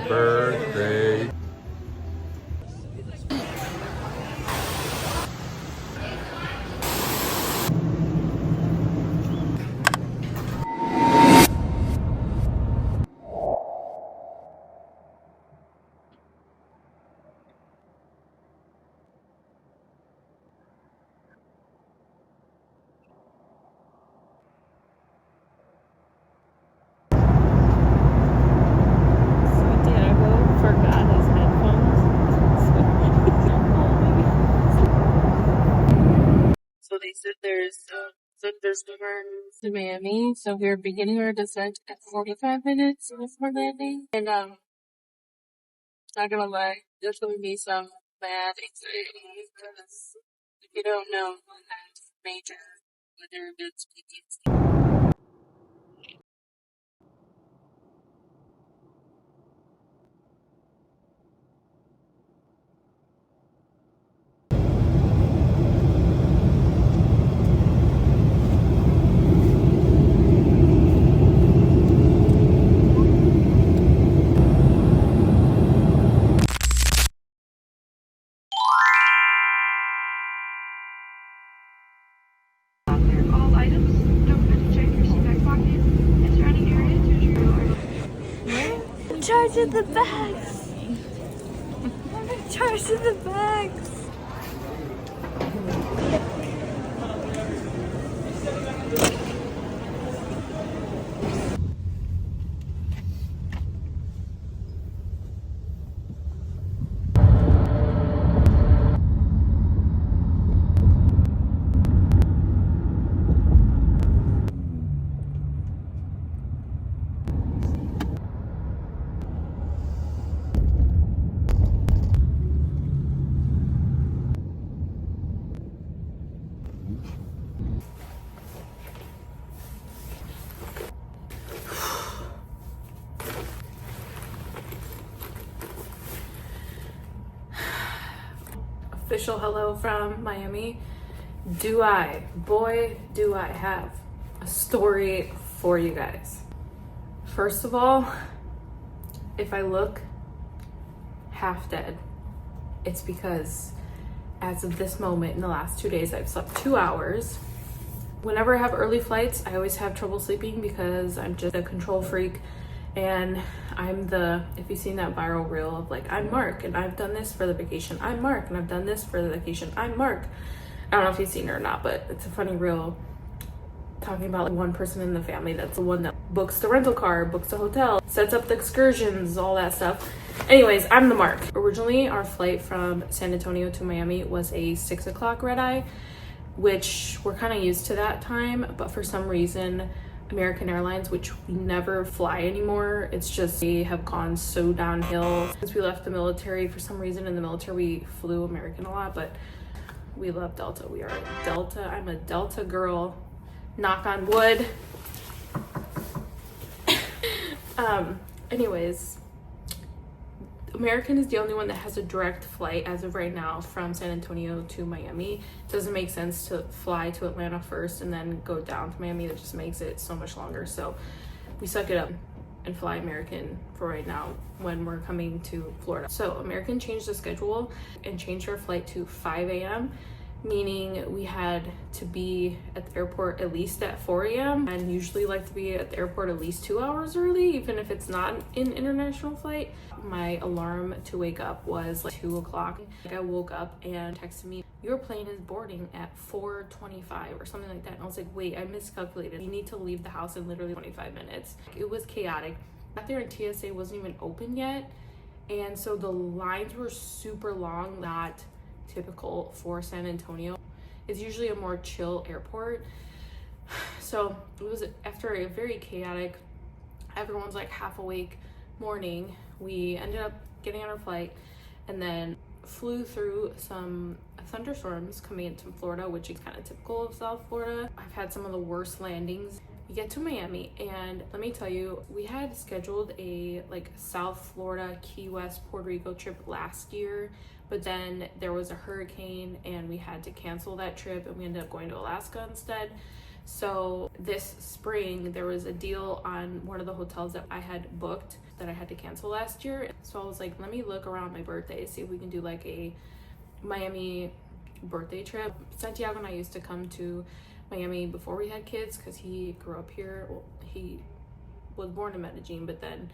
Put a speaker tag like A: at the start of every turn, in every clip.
A: birthday.
B: So they said there's returns to Miami, so we're beginning our descent at 45 minutes before landing. And not gonna lie, there's gonna be some bad anxiety because if you don't know, I have major weather events PTSD.
C: All items, don't forget to check your seat back pocket and surrounding area to ensure you are
D: Charge of the bags. Charge of the bags. Official hello from Miami. Do I have a story for you guys. First of all, if I look half dead, it's because as of this moment in the last 2 days, I've slept 2 hours. Whenever I have early flights, I always have trouble sleeping because I'm just a control freak. And I'm if you've seen that viral reel of like, I'm Mark and I've done this for the vacation. I'm Mark and I've done this for the vacation. I'm Mark. I don't know if you've seen it or not, but it's a funny reel talking about like one person in the family that's the one that books the rental car, books the hotel, sets up the excursions, all that stuff. Anyways, I'm the Mark. Originally, our flight from San Antonio to Miami was a 6 o'clock red eye, which we're kind of used to that time, but for some reason, American Airlines, which we never fly anymore, it's just they have gone so downhill since we left the military. For some reason in the military we flew American a lot, but we love Delta. We are a Delta. I'm a Delta girl, knock on wood. Anyways, American is the only one that has a direct flight as of right now from San Antonio to Miami. It doesn't make sense to fly to Atlanta first and then go down to Miami. That just makes it so much longer. So we suck it up and fly American for right now when we're coming to Florida. So American changed the schedule and changed our flight to 5 a.m. meaning we had to be at the airport at least at 4 a.m. and usually like to be at the airport at least 2 hours early, even if it's not an international flight. My alarm to wake up was like 2 o'clock. I woke up and texted me, your plane is boarding at 4:25 or something like that. And I was like, wait, I miscalculated. You need to leave the house in literally 25 minutes. It was chaotic. Got there and TSA wasn't even open yet. And so the lines were super long, not typical for San Antonio. It's usually a more chill airport. So it was after a very chaotic, everyone's like half awake morning. We ended up getting on our flight and then flew through some thunderstorms coming into Florida, which is kind of typical of South Florida. I've had some of the worst landings. We get to Miami and let me tell you, we had scheduled a like South Florida, Key West, Puerto Rico trip last year, but then there was a hurricane and we had to cancel that trip and we ended up going to Alaska instead. So this spring there was a deal on one of the hotels that I had booked that I had to cancel last year. So I was like, let me look around my birthday, see if we can do like a Miami birthday trip. Santiago and I used to come to Miami before we had kids because he grew up here. Well, he was born in Medellin, but then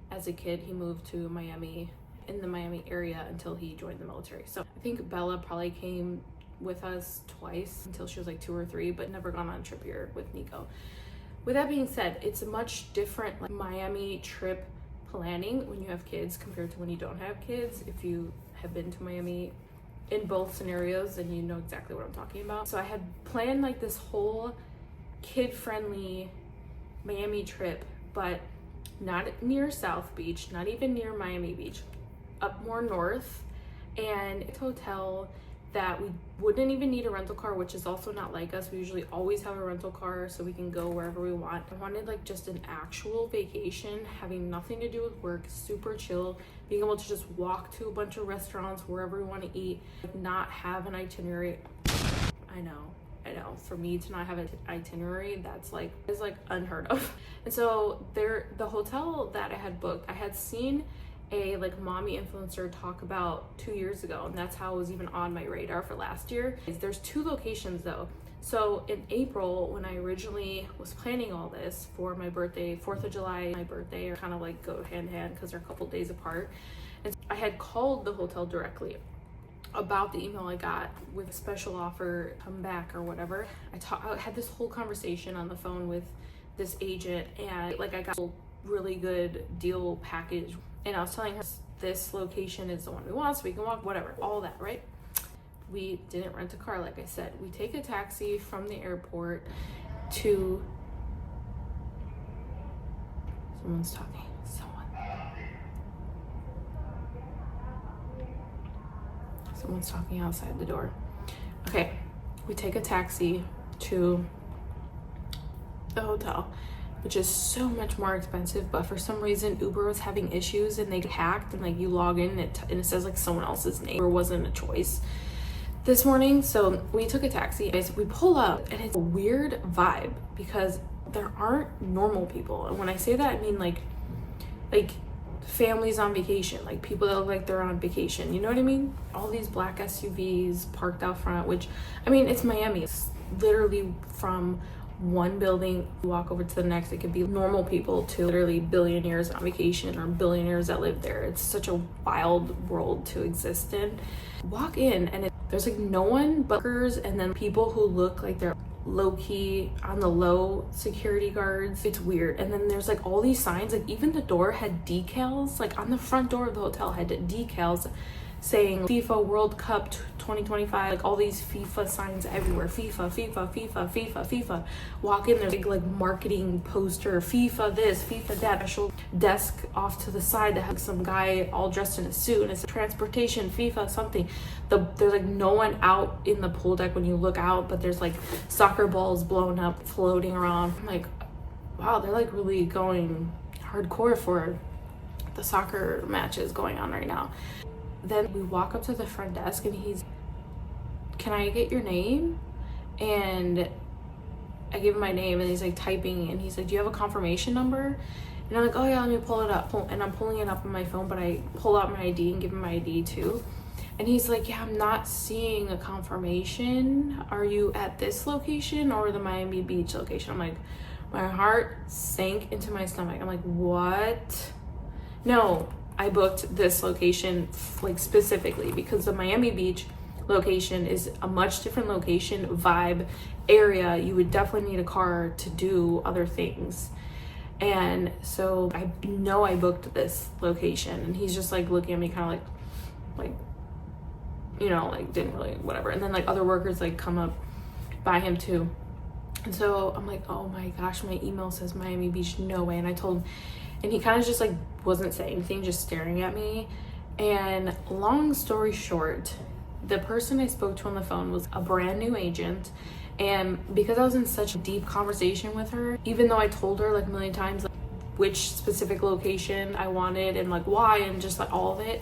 D: as a kid he moved to Miami, in the Miami area, until he joined the military. So I think Bella probably came with us twice until she was like 2 or 3, but never gone on a trip here with Nico. With that being said, it's a much different like Miami trip planning when you have kids compared to when you don't have kids. If you have been to Miami in both scenarios, then you know exactly what I'm talking about. So I had planned like this whole kid-friendly Miami trip, but not near South Beach, not even near Miami Beach, up more north, and a hotel that we wouldn't even need a rental car, which is also not like us. We usually always have a rental car so we can go wherever we want. I wanted like just an actual vacation, having nothing to do with work, super chill, being able to just walk to a bunch of restaurants wherever we want to eat, not have an itinerary. I know. For me to not have an itinerary, that's like, is like unheard of. And so the hotel that I had booked, I had seen a like mommy influencer talk about 2 years ago, and that's how it was even on my radar for last year. There's 2 locations though. So in April, when I originally was planning all this for my birthday, 4th of July, my birthday are kind of like go hand in hand because they're a couple days apart. And I had called the hotel directly about the email I got with a special offer, come back or whatever. I had this whole conversation on the phone with this agent, and like I got a really good deal package, and I was telling her this location is the one we want so we can walk, whatever, all that, right? We didn't rent a car, like I said. We take a taxi from the airport to, someone's talking. Someone's talking outside the door. Okay, we take a taxi to the hotel, which is so much more expensive, but for some reason Uber was having issues and they hacked, and like you log in and it says like someone else's name. Uber wasn't a choice this morning. So we took a taxi, we pull up, and it's a weird vibe because there aren't normal people. And when I say that, I mean like families on vacation, like people that look like they're on vacation, you know what I mean? All these black SUVs parked out front, which, I mean, it's Miami. It's literally from one building, you walk over to the next, it could be normal people to literally billionaires on vacation or billionaires that live there. It's such a wild world to exist in. Walk in and there's like no one but workers, and then people who look like they're low-key on the low, security guards. It's weird. And then there's like all these signs, like even the door had decals, like on the front door of the hotel had decals saying FIFA World Cup 2025, like all these FIFA signs everywhere. FIFA. Walk in, there's like marketing poster, FIFA this, FIFA that. Special desk off to the side that has some guy all dressed in a suit, and it's transportation, FIFA something. There's like no one out in the pool deck when you look out, but there's like soccer balls blown up, floating around. I'm like, wow, they're like really going hardcore for the soccer matches going on right now. Then we walk up to the front desk and he's, can I get your name? And I give him my name, and he's like typing, and he's like, do you have a confirmation number? And I'm like, oh yeah, let me pull it up. And I'm pulling it up on my phone, but I pull out my ID and give him my ID too. And he's like, yeah, I'm not seeing a confirmation. Are you at this location or the Miami Beach location? I'm like, my heart sank into my stomach. I'm like, what? No, I booked this location like specifically because the Miami Beach location is a much different location, vibe, area. You would definitely need a car to do other things. And so I know I booked this location, and he's just like looking at me kind of like, you know, like didn't really, whatever. And then like other workers like come up by him too. And so I'm like, oh my gosh, my email says Miami Beach, no way. And I told him, and he kind of just like wasn't saying anything, just staring at me. And long story short, the person I spoke to on the phone was a brand new agent. And because I was in such a deep conversation with her, even though I told her like a million times like, which specific location I wanted and like why and just like all of it,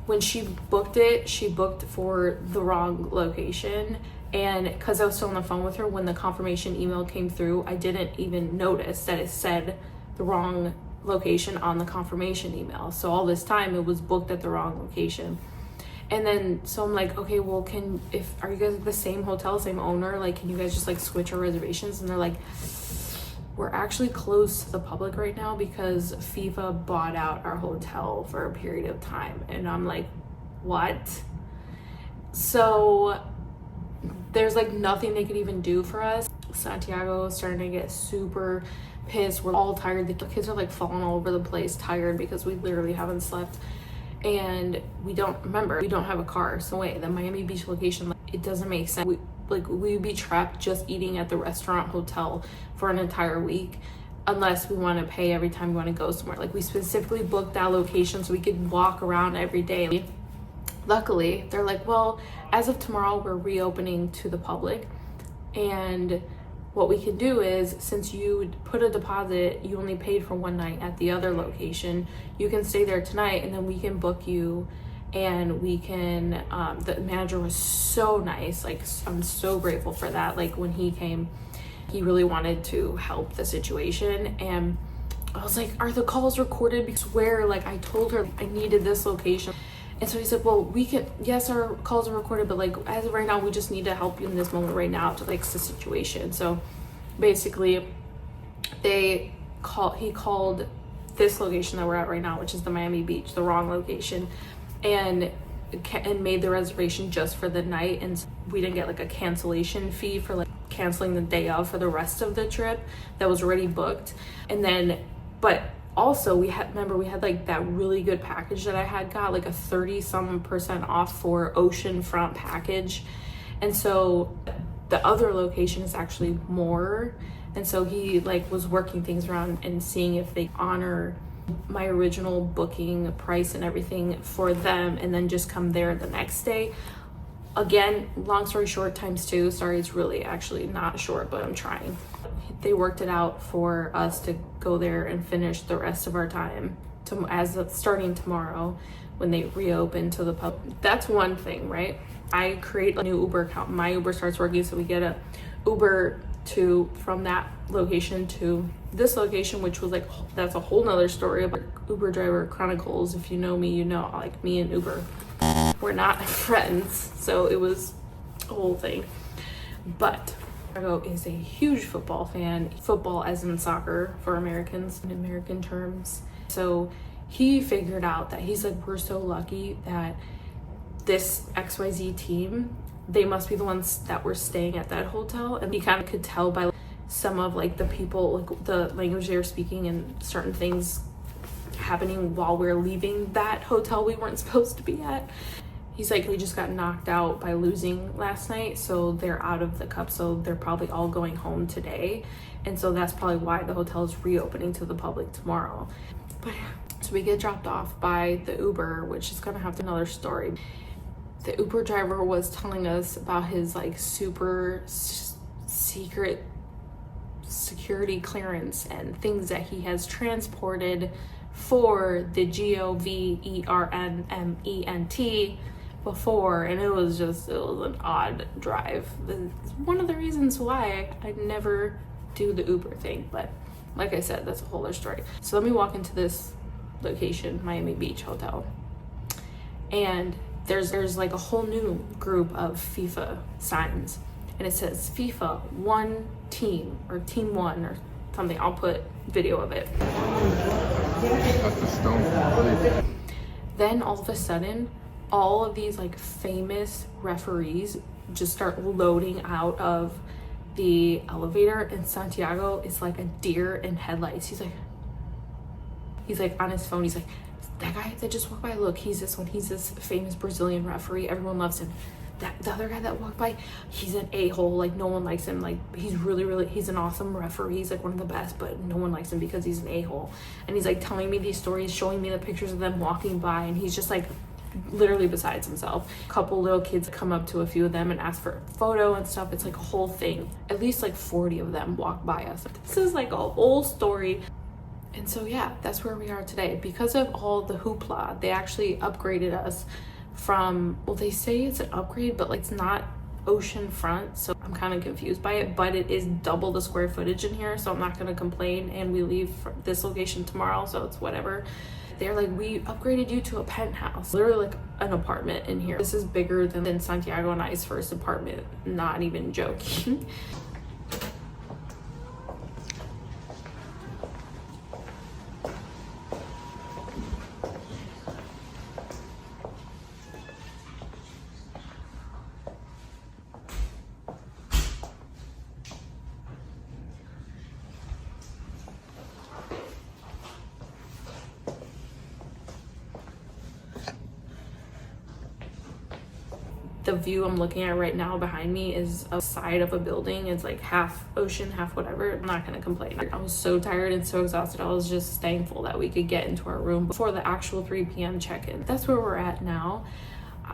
D: when she booked it, she booked for the wrong location. And because I was still on the phone with her when the confirmation email came through, I didn't even notice that it said the wrong location on the confirmation email. So all this time it was booked at the wrong location. And then so I'm like, okay, well, are you guys the same hotel, same owner? Like, can you guys just like switch our reservations? And they're like, we're actually closed to the public right now because FIFA bought out our hotel for a period of time. And I'm like, what? So there's like nothing they could even do for us. Santiago is starting to get super pissed. We're all tired. The kids are like falling all over the place, tired because we literally haven't slept. And we don't have a car. So wait, the Miami Beach location, like, it doesn't make sense. We'd be trapped just eating at the restaurant hotel for an entire week unless we want to pay every time we want to go somewhere. Like, we specifically booked that location so we could walk around every day. Luckily, they're like, well, as of tomorrow, we're reopening to the public. And what we can do is, since you put a deposit, you only paid for one night at the other location, you can stay there tonight and then we can book you. And we can, the manager was so nice. Like, I'm so grateful for that. Like, when he came, he really wanted to help the situation. And I was like, are the calls recorded? Because like, I told her I needed this location. And so he said, well, yes, our calls are recorded, but like, as of right now, we just need to help you in this moment right now to fix the situation. So basically he called this location that we're at right now, which is the Miami Beach, the wrong location, and made the reservation just for the night. And we didn't get like a cancellation fee for like canceling the day of for the rest of the trip that was already booked. And then, but also we had like that really good package that I had got, like a 30% off for oceanfront package. And so the other location is actually more. And so he like was working things around and seeing if they honor my original booking price and everything for them and then just come there the next day. Again, long story short, times 2. Sorry, it's really actually not short, but I'm trying. They worked it out for us to go there and finish the rest of our time starting tomorrow when they reopen to the public. That's one thing, right? I create a new Uber account. My Uber starts working, so we get a Uber from that location to this location, which was like, that's a whole nother story about Uber driver chronicles. If you know me, you know, like, me and Uber, we're not friends, so it was a whole thing. But Santiago is a huge football fan, football as in soccer for Americans, in American terms. So he figured out that he's like, we're so lucky that this XYZ team, they must be the ones that were staying at that hotel. And he kind of could tell by some of like the people, like the language they were speaking and certain things happening while we're leaving that hotel we weren't supposed to be at. He's like, we just got knocked out by losing last night, so they're out of the cup, so they're probably all going home today. And so that's probably why the hotel is reopening to the public tomorrow. But so we get dropped off by the Uber, which is gonna have another story. The Uber driver was telling us about his like super secret security clearance and things that he has transported for the government before, and it was an odd drive. One of the reasons why I never do the Uber thing, but like I said, that's a whole other story. So let me walk into this location, Miami Beach Hotel, and there's like a whole new group of FIFA signs, and it says FIFA 1 team or team 1 or something. I'll put video of it.
A: That's the stone.
D: Then all of a sudden, all of these like famous referees just start loading out of the elevator, and Santiago is like a deer in headlights. He's like on his phone. He's like, that guy that just walked by, look, he's this one. He's this famous Brazilian referee. Everyone loves him. The other guy that walked by, he's an a-hole. Like, no one likes him. Like, he's he's an awesome referee. He's like one of the best, but no one likes him because he's an a-hole. And he's like telling me these stories, showing me the pictures of them walking by, and he's just like literally besides himself. A couple little kids come up to a few of them and ask for a photo and stuff. It's like a whole thing. At least like 40 of them walk by us. This is like a whole story. And so yeah, that's where we are today. Because of all the hoopla, they actually upgraded us from, well, they say it's an upgrade, but like it's not ocean front, so I'm kind of confused by it, but it is double the square footage in here, so I'm not going to complain. And we leave for this location tomorrow, so it's whatever. They're like, we upgraded you to a penthouse, literally like an apartment in here. This is bigger than Santiago and I's first apartment, not even joking. The view I'm looking at right now behind me is a side of a building. It's like half ocean, half whatever. I'm not gonna complain. I was so tired and so exhausted. I was just thankful that we could get into our room before the actual 3 p.m. check-in. That's where we're at now.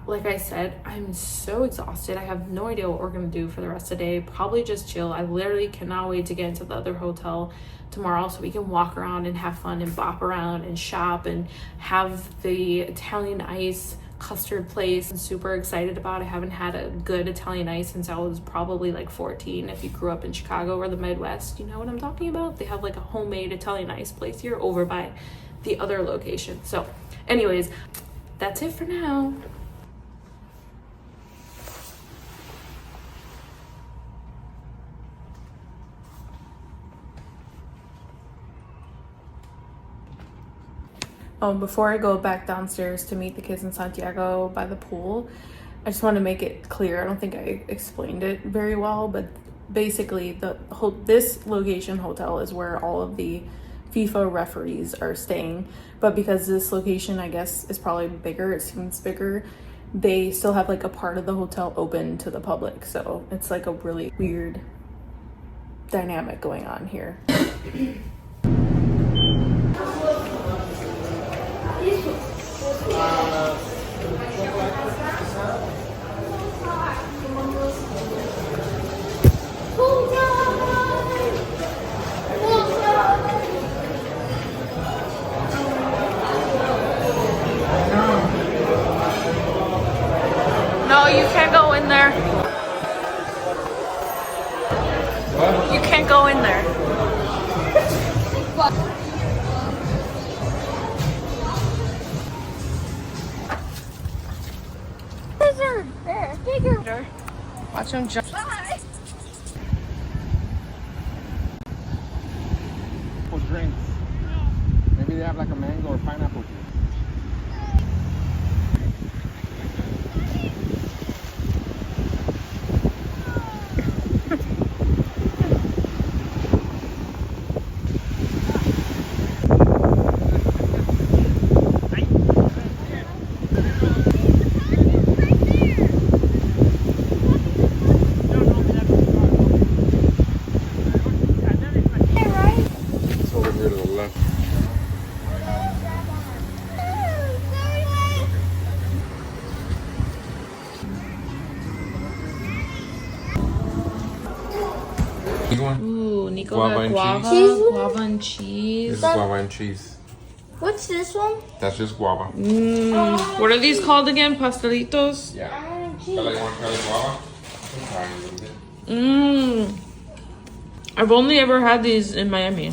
D: Like I said, I'm so exhausted. I have no idea what we're gonna do for the rest of the day. Probably just chill. I literally cannot wait to get into the other hotel tomorrow so we can walk around and have fun and bop around and shop and have the Italian ice custard place. I'm super excited about. I haven't had a good Italian ice since I was probably like 14. If you grew up in Chicago or the Midwest, you know what I'm talking about. They have like a homemade Italian ice place here over by the other location. So anyways, that's it for now. Before I go back downstairs to meet the kids in Santiago by the pool, I just want to make it clear. I don't think I explained it very well, but basically this location hotel is where all of the FIFA referees are staying. But because this location, I guess, is probably bigger, it seems bigger, they still have like a part of the hotel open to the public. So it's like a really weird dynamic going on here. No, you can't go in there.
A: What?
D: You can't go in there. Bigger. Watch him jump.
A: For drinks. Maybe they have like a mango or pineapple juice.
B: Ooh, Nico
A: Guava
B: got
A: and
B: guava,
A: cheese?
B: guava and cheese.
A: This is guava and cheese.
C: What's this one?
A: That's just guava.
B: What are these called again? Pastelitos?
A: Yeah. Got like one kind of guava. Try a little bit.
B: I've only ever had these in Miami.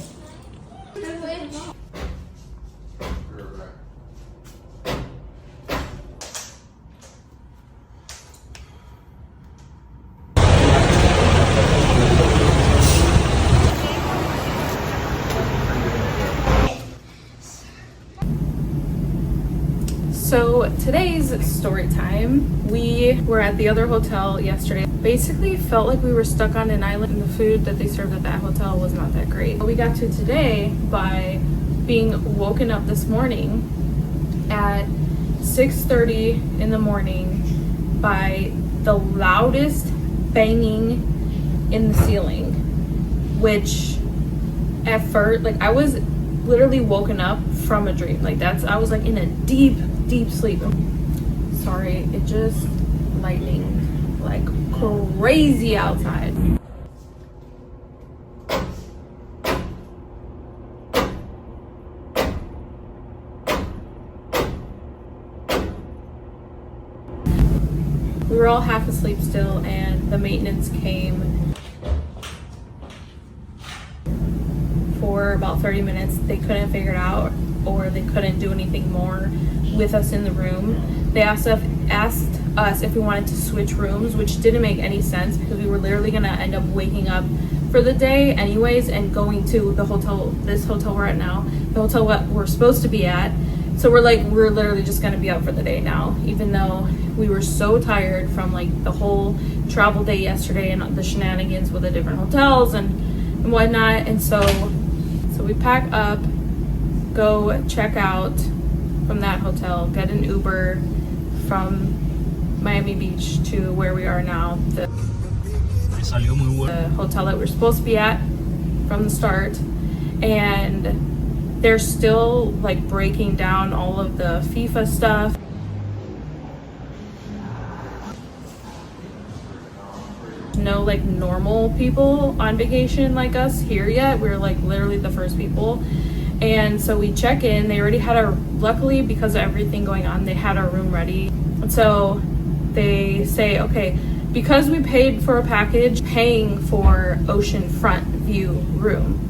D: So today's story time. We were at the other hotel yesterday. Basically felt like we were stuck on an island, and the food that they served at that hotel was not that great. We got to today by being woken up this morning at 6:30 in the morning by the loudest banging in the ceiling, which at first, like, I was literally woken up from a dream. Like, I was like in a deep sleep. Sorry, it just lightning like crazy outside. We were all half asleep asleep still, and the maintenance came for about 30 minutes. They couldn't figure it out, or they couldn't do anything more with us in the room. They asked us if we wanted to switch rooms, which didn't make any sense because we were literally gonna end up waking up for the day anyways and going to the hotel, this hotel we're at now, the hotel what we're supposed to be at. So we're literally just gonna be up for the day now, even though we were so tired from like the whole travel day yesterday and the shenanigans with the different hotels and whatnot. And so we pack up, go check out from that hotel, get an Uber from Miami Beach to where we are now, the hotel that we're supposed to be at from the start. And they're still like breaking down all of the FIFA stuff. No like normal people on vacation like us here yet. We're like literally the first people. And so we check in, they already had our, luckily because of everything going on, they had our room ready. And so they say, okay, because we paid for a package, paying for oceanfront view room.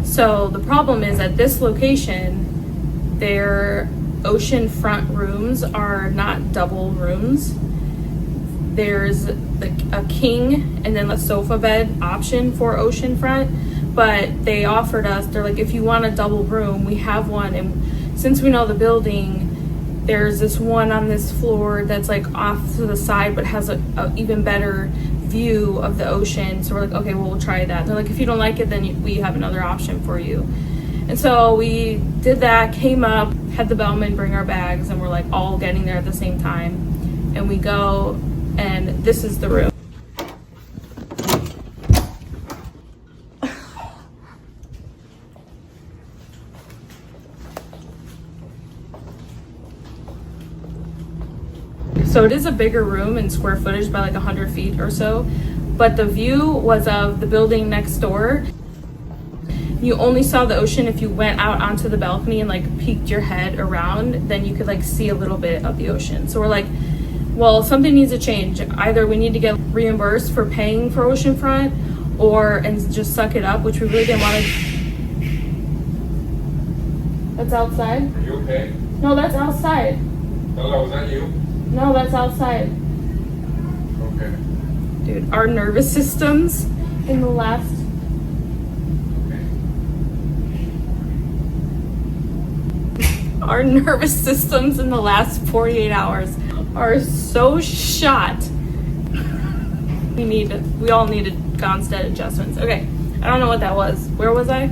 D: So the problem is at this location, their oceanfront rooms are not double rooms. There's a king and then a sofa bed option for oceanfront, but they offered us, they're like, if you want a double room, we have one. And since we know the building, there's this one on this floor that's like off to the side but has a even better view of the ocean. So we're like, okay, well, we'll try that. And they're like, if you don't like it, then we have another option for you. And so we did that, came up, had the bellman bring our bags, and we're like all getting there at the same time. And we go, and this is the room. So it is a bigger room in square footage by like 100 feet or so, but the view was of the building next door. You only saw the ocean if you went out onto the balcony and like peeked your head around, then you could like see a little bit of the ocean. So we're like, well, something needs to change. Either we need to get reimbursed for paying for oceanfront and just suck it up, which we really didn't want to. That's outside?
A: Are you okay?
D: No, that's outside.
A: No, was that you?
D: No, that's outside.
A: Okay.
D: Dude, our nervous systems in the last our nervous systems in the last 48 hours are so shot. We all needed Gonstead adjustments. Okay, I don't know what that was. Where was I?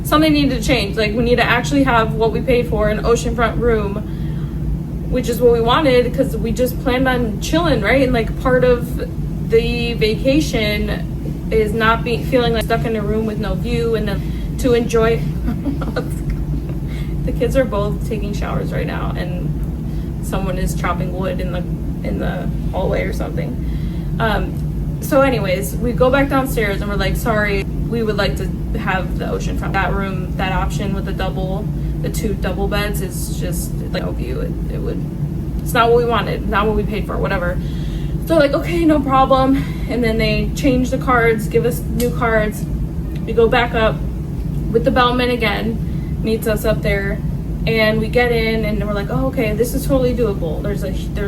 D: Something needed to change. Like, we need to actually have what we paid for, an oceanfront room, which is what we wanted because we just planned on chilling, right? And like part of the vacation is not feeling like stuck in a room with no view, and then to enjoy. The kids are both taking showers right now, and someone is chopping wood in the hallway or something. So anyways, we go back downstairs and we're like, sorry, we would like to have the oceanfront. That room, that option with the two double beds is just like no view. It's not what we wanted, not what we paid for, whatever. So like, okay, no problem. And then they change the cards, give us new cards. We go back up with the bellman again, meets us up there, and we get in and we're like, oh, okay, this is totally doable. There's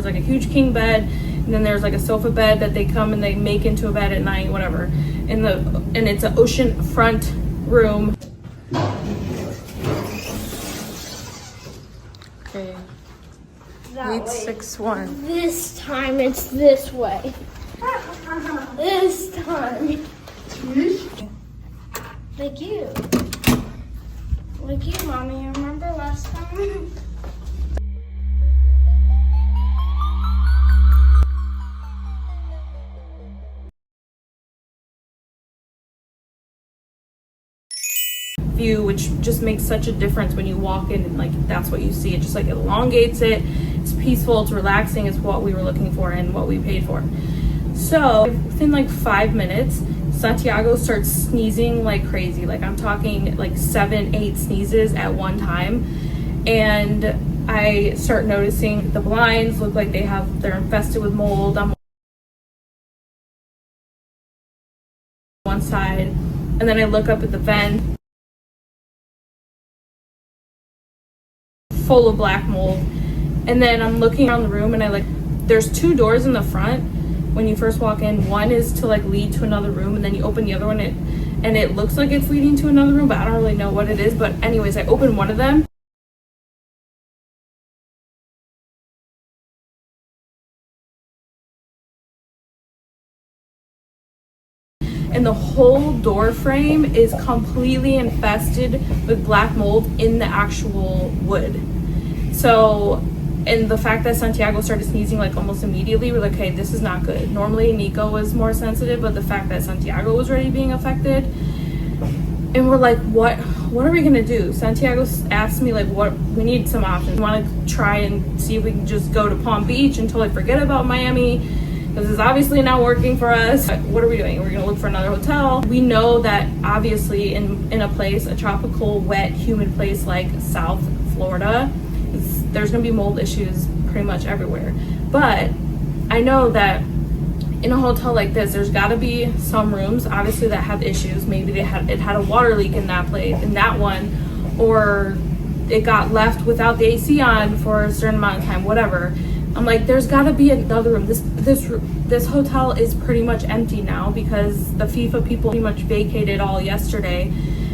D: like a huge king bed, and then there's like a sofa bed that they come and they make into a bed at night, whatever. And it's an oceanfront room. Okay.
C: That way.
D: 861.
C: This time it's this way. This time. Like you. Like you, Mommy. Remember last time?
D: View, which just makes such a difference when you walk in and like that's what you see. It just like elongates it. It's peaceful, it's relaxing, it's what we were looking for and what we paid for. So within like 5 minutes, Santiago starts sneezing like crazy. Like I'm talking like 7-8 sneezes at one time. And I start noticing the blinds look like they're infested with mold. I'm one side, and then I look up at the vent, full of black mold. And then I'm looking around the room, and there's 2 doors in the front when you first walk in. One is to like lead to another room, and then you open the other one, and it looks like it's leading to another room, but I don't really know what it is. But anyways, I opened one of them. And the whole door frame is completely infested with black mold in the actual wood. So, and the fact that Santiago started sneezing like almost immediately, we're like, okay, this is not good. Normally Nico was more sensitive, but the fact that Santiago was already being affected, and we're like, what are we gonna do? Santiago asked me like, we need some options. We want to try and see if we can just go to Palm Beach and totally forget about Miami. This is obviously not working for us. What are we doing? We're gonna look for another hotel. We know that obviously in a place, a tropical, wet, humid place like South Florida, there's gonna be mold issues pretty much everywhere. But I know that in a hotel like this, there's gotta be some rooms obviously that have issues. Maybe it had a water leak in that place, in that one, or it got left without the AC on for a certain amount of time, whatever. I'm like, there's gotta be another room. This hotel is pretty much empty now because the FIFA people pretty much vacated all yesterday,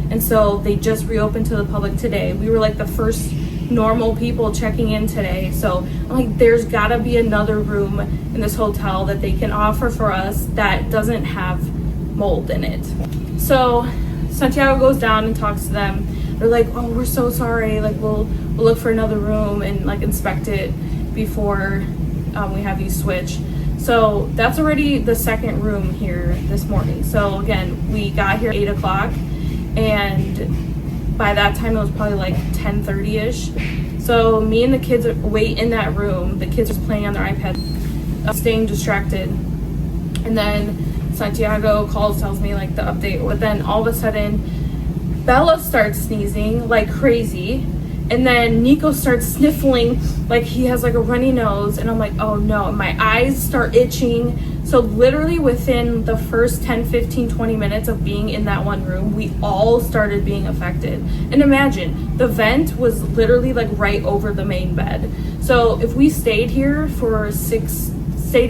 D: and so they just reopened to the public today. We were like the first normal people checking in today, so I'm like, there's gotta be another room in this hotel that they can offer for us that doesn't have mold in it. So Santiago goes down and talks to them. They're like, oh, we're so sorry, like we'll look for another room and like inspect it before we have you switch. So that's already the second room here this morning. So again, we got here 8 o'clock, and by that time it was probably like 10:30ish. So me and the kids wait in that room. The kids are playing on their iPad, staying distracted, and then Santiago tells me like the update. But then all of a sudden Bella starts sneezing like crazy, and then Nico starts sniffling like he has like a runny nose, and I'm like, oh no, and my eyes start itching. So literally within the first 10, 15, 20 minutes of being in that one room, we all started being affected. And imagine, the vent was literally like right over the main bed. So if we stayed in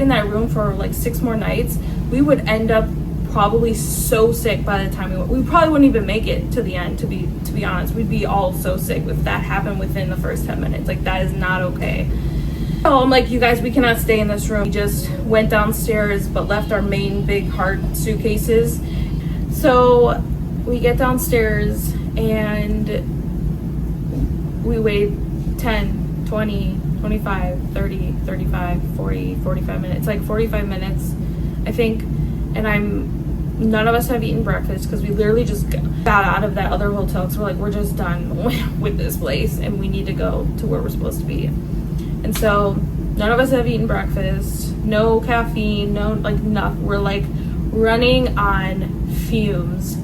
D: that room for like 6 more nights, we would end up probably so sick by the time we probably wouldn't even make it to the end, to be honest. We'd be all so sick if that happened within the first 10 minutes. Like, that is not okay. So I'm like, you guys, we cannot stay in this room. We just went downstairs but left our main big hard suitcases. So we get downstairs and we wait 10, 20, 25, 30, 35, 40, 45 minutes, like 45 minutes, I think. And none of us have eaten breakfast because we literally just got out of that other hotel. So we're like, we're just done with this place and we need to go to where we're supposed to be. And so none of us have eaten breakfast, no caffeine, no, like nothing. We're like running on fumes,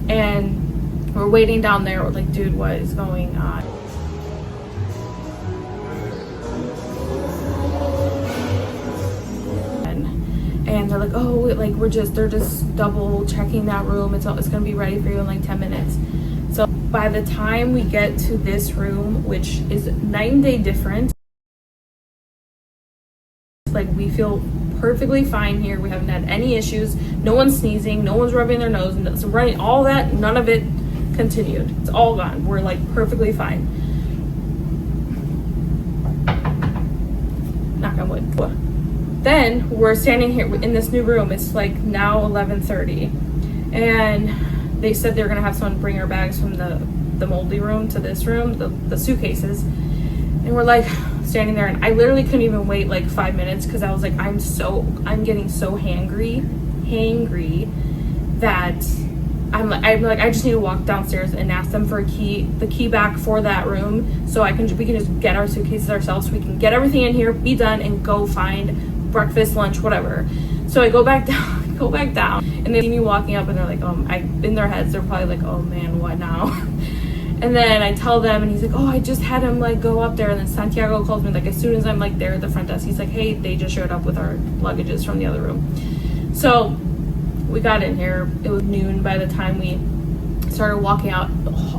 D: and we're waiting down there. We're like, dude, what is going on? And they're like, oh, like they're just double checking that room. It's gonna be ready for you in like 10 minutes. So by the time we get to this room, which is night and day different, like we feel perfectly fine here. We haven't had any issues. No one's sneezing, no one's rubbing their nose, and so running, all that, none of it continued. It's all gone. We're like perfectly fine. Knock on wood. Then we're standing here in this new room. It's like now 11:30, and they said they were gonna have someone bring our bags from the moldy room to this room, the suitcases. And we're like standing there, and I literally couldn't even wait like 5 minutes because I was like, I'm getting so hangry that I'm like, I just need to walk downstairs and ask them for the key back for that room, so we can just get our suitcases ourselves, so we can get everything in here, be done, and go find breakfast, lunch, whatever. So I go back down, and they see me walking up, and they're like, in their heads, they're probably like, oh man, what now? And then I tell them, and he's like, oh, I just had him like go up there. And then Santiago calls me like as soon as I'm like there at the front desk, he's like, hey, they just showed up with our luggages from the other room. So we got in here, it was noon by the time we started walking out.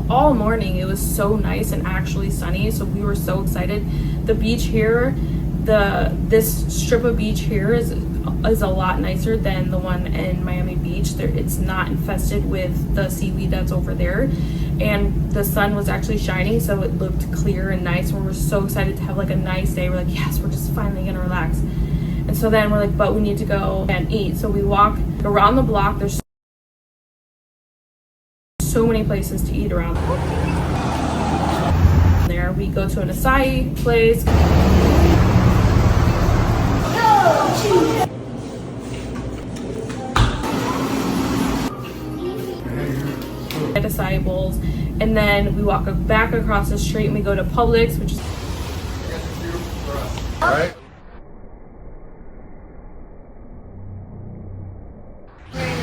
D: All morning it was so nice and actually sunny, so we were so excited. The beach here, this strip of beach here is a lot nicer than the one in Miami Beach. It's not infested with the seaweed that's over there, and the sun was actually shining, so it looked clear and nice, and we were so excited to have like a nice day. We're like, yes, we're just finally gonna relax. And so then we're like, but we need to go and eat. So we walk around the block. There's so many places to eat around there. We go to an acai place. Get acai bowls, and then we walk back across the street and we go to Publix, which is
A: Alright.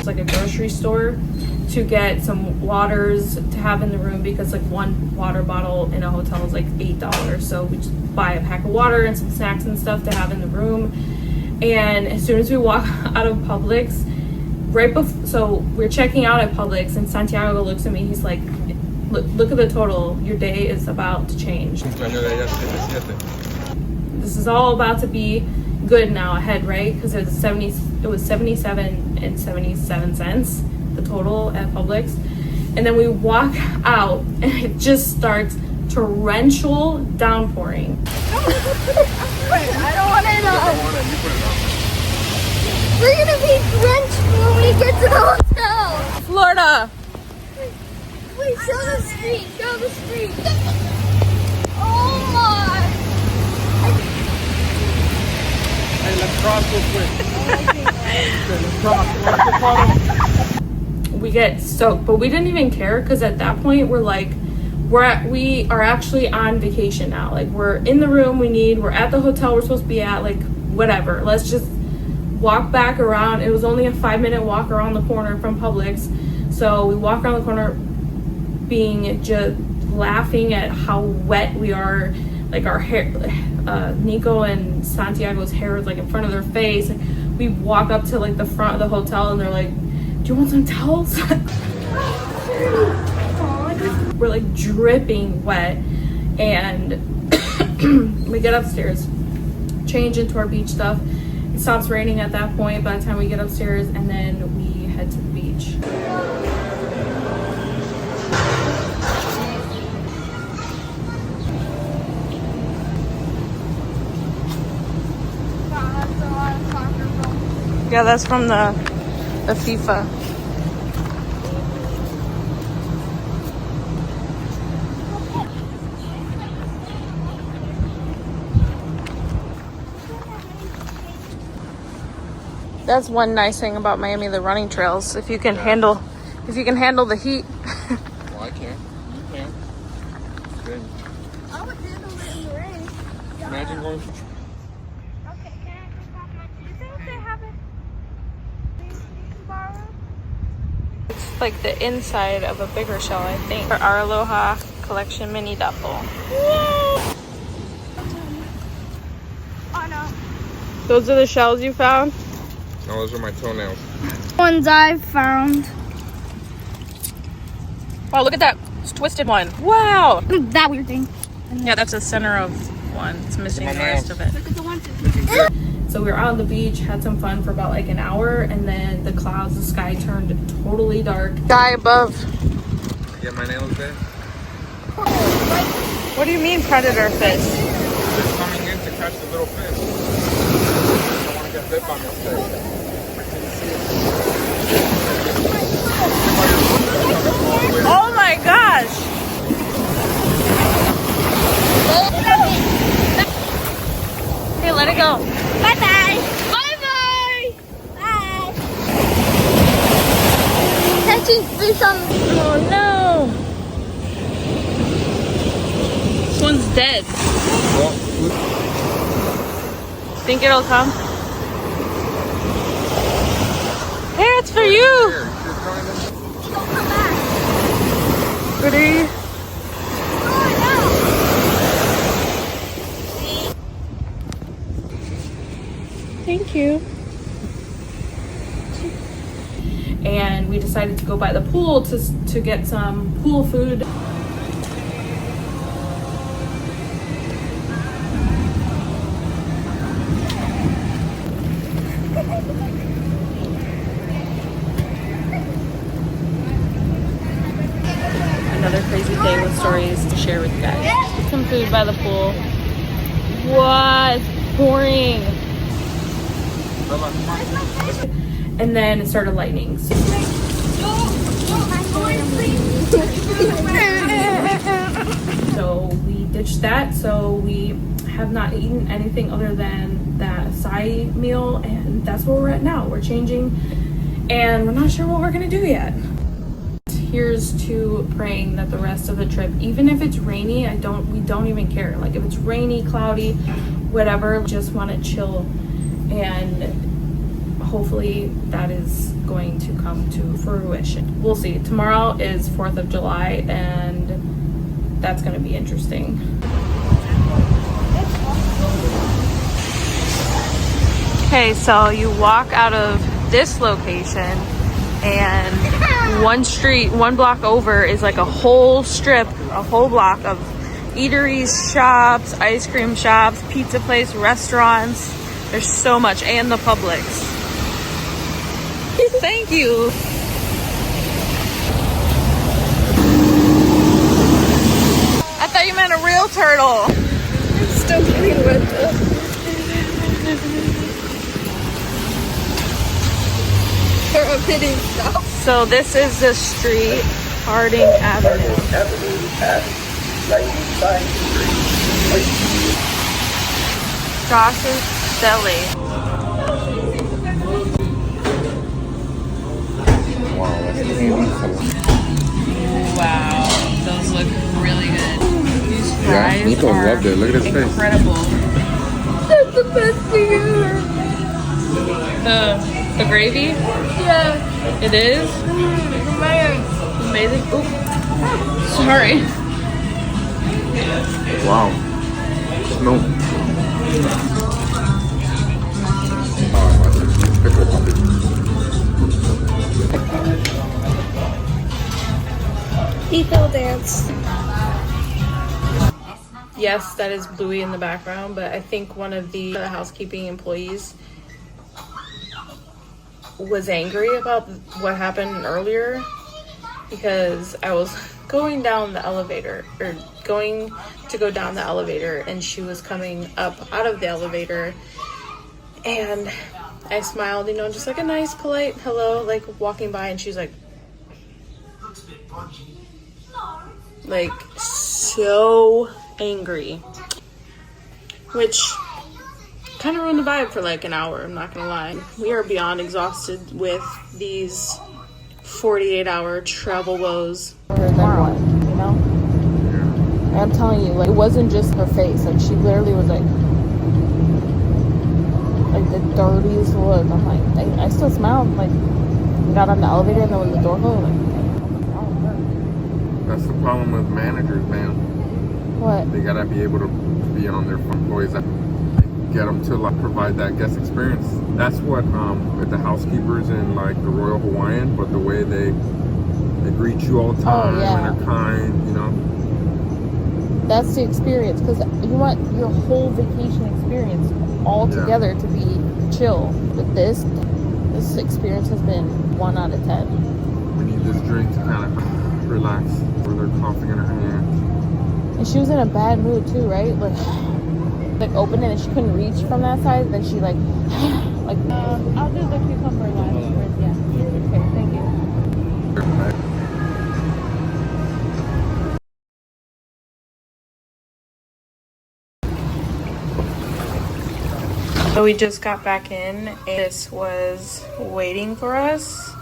D: it's like a grocery store, to get some waters to have in the room, because like one water bottle in a hotel is like $8. So we just buy a pack of water and some snacks and stuff to have in the room. And as soon as we walk out of Publix, so we're checking out at Publix, and Santiago looks at me, he's like, look at the total, your day is about to change. This is all about to be good now ahead, right? Because it was 77 and 77 cents, the total at Publix. And then we walk out and it just starts torrential downpouring.
C: I don't want it on. We're gonna be drenched when we get to the hotel.
D: Florida.
C: Wait, show the street. Show the street. Oh my.
A: Hey, let's cross real quick.
D: We get soaked, but we didn't even care, because at that point we're like, we are actually on vacation now. Like, we're in the room we're at the hotel we're supposed to be at, like, whatever. Let's just walk back around. It was only a 5-minute walk around the corner from Publix. So we walk around the corner being just laughing at how wet we are. Like, our hair, Nico and Santiago's hair was like in front of their face. And we walk up to like the front of the hotel and they're like, do you want some towels? We're like dripping wet. And we get upstairs, change into our beach stuff. It stops raining at that point by the time we get upstairs, and then we head to the beach. Yeah, that's from the FIFA. That's one nice thing about Miami, the running trails. If you can handle the heat.
A: Well, I can. You can. Good.
C: I would handle it in the rain.
A: Imagine going.
C: Okay, can I just pop my... Do you think they have it? You can borrow?
D: It's like the inside of a bigger shell, I think. For our Aloha collection mini duffel.
C: Oh no.
D: Those are the shells you found?
A: No, those are my toenails.
C: Ones I've found.
D: Wow, look at that twisted one. Wow.
C: That weird thing.
D: Yeah, that's the center of one. It's missing the rest of it.
C: Look at the one.
D: So we were out on the beach, had some fun for about like an hour, and then the sky turned totally dark. Sky above.
A: Get my nails there.
D: What do you mean predator fish?
A: They're coming in to catch the little fish. I don't want to get bit by mistake.
D: Oh my gosh! Hey, let it go.
C: Bye-bye. Bye-bye. Bye. Catching fish on...
D: Oh no! This one's dead. Think it'll come? Hey, it's for you!
C: Don't come back.
D: Ready? Thank you. and we decided to go by the pool to get some pool food. Another crazy day with stories to share with you guys. Some food by the pool. What? It's pouring. And then it started lightning. So we ditched that. So we have not eaten anything other than that acai meal, and that's where we're at now. We're changing, and we're not sure what we're gonna do yet. Here's to praying that the rest of the trip, even if it's rainy, we don't even care. Like if it's rainy, cloudy, whatever, just want to chill, and hopefully that is going to come to fruition. We'll see. Tomorrow is 4th of July, and that's going to be interesting. Okay, so you walk out of this location, and one block over is like a whole strip, a whole block of eateries, shops, ice cream shops, pizza place, restaurants. There's so much, and the Publix. Thank you. I thought you meant a real turtle. I'm still getting wet though. So this is the street, Harding Avenue. Josh's Deli. Wow, those look really good. These fries
A: Nico
D: are
A: loved it. Look at his face.
D: Incredible. That's the best thing ever. The gravy? Yeah. It is? Amazing. Oop. Sorry.
A: Wow. No.
B: People dance.
D: Yes, that is Bluey in the background, but I think one of the housekeeping employees was angry about what happened earlier, because I was going down the elevator, or going to go down the elevator, and she was coming up out of the elevator, and I smiled, you know, just like a nice polite hello, like walking by, and she's like so angry, which kind of ruined the vibe for like an hour, I'm not gonna lie. We are beyond exhausted with these 48-hour travel woes.
B: Tomorrow, you know? And I'm telling you, like, it wasn't just her face. Like, she literally was like the dirtiest look. I'm like, I still smiled. Like, got on the elevator, and then when the door closed, like,
A: That's the problem with managers, man.
B: what?
A: They gotta be able to be on their employees, get them to like provide that guest experience. That's what with the housekeepers in like the Royal Hawaiian, but the way they greet you all the time and are kind, you know.
B: That's the experience, because you want your whole vacation experience all together to be chill. But this experience has been 1 out of 10.
A: We need this drink to kind of relax, with her coughing in her hand.
B: And she was in a bad mood too, right? Like open it, and she couldn't reach from that side. Then she like I'll do the cucumber last first. Yeah. Okay, thank you.
D: So we just got back in, and this was waiting for us.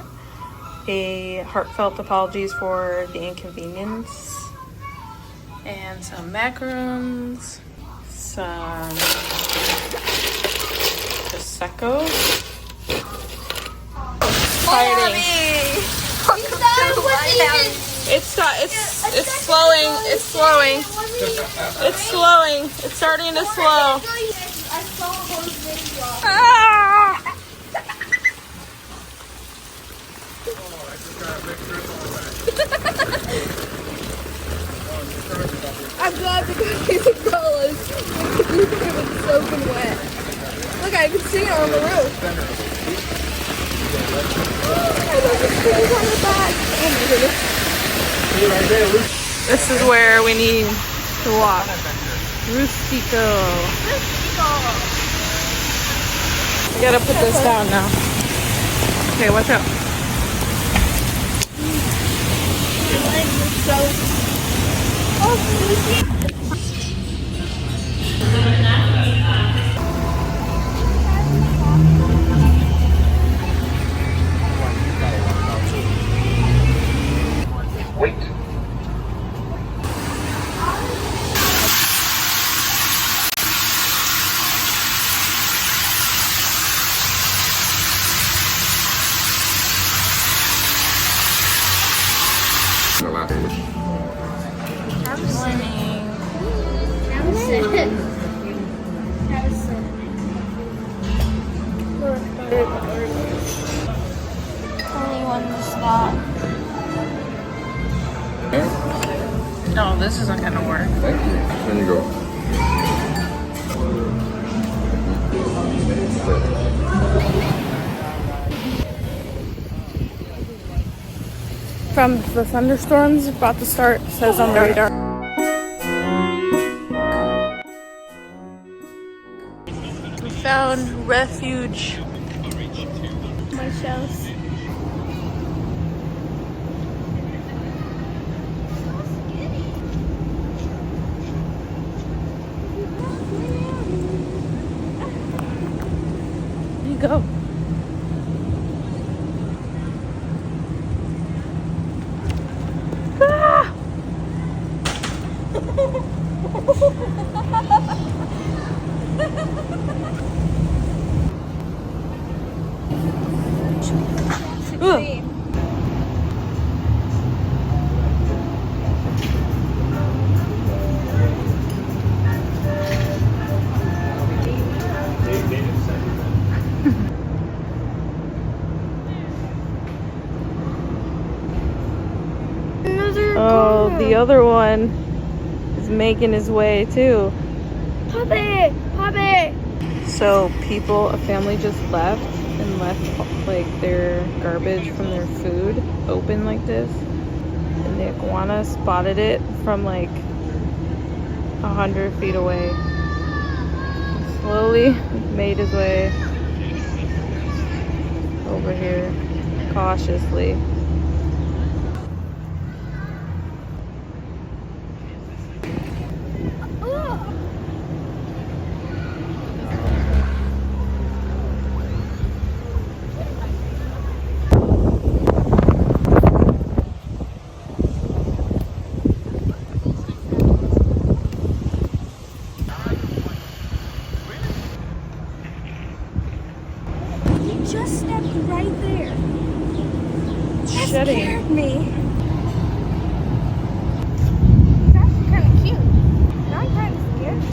D: A heartfelt apologies for the inconvenience. And some macarons, some prosecco. Exciting. It's slowing. It's slowing. It's slowing. It's starting to slow. Ah!
C: I'm glad the cookies and colas. You think it was soaking wet. Look, I can see it on the roof. I love the stickers on the back. Oh my goodness.
D: This is where we need to walk. Rustico. We gotta put this down now. Okay, watch out.
A: Wait. The last one.
C: Only one to stop.
D: No, this isn't gonna work.
A: Thank you. There you go.
D: From the thunderstorms about to start, says on the radar. We found refuge.
C: My shells.
D: There you go. Ah! Ugh. Oh, the other one is making his way too.
C: Puppy! Puppy!
D: So a family just left and left like their garbage from their food open like this. And the iguana spotted it from like 100 feet away. Slowly made his way over here cautiously.
C: Just stepped right there. That
D: Shedding.
C: scared me. It's actually kind of cute. Now I'm kind of scared.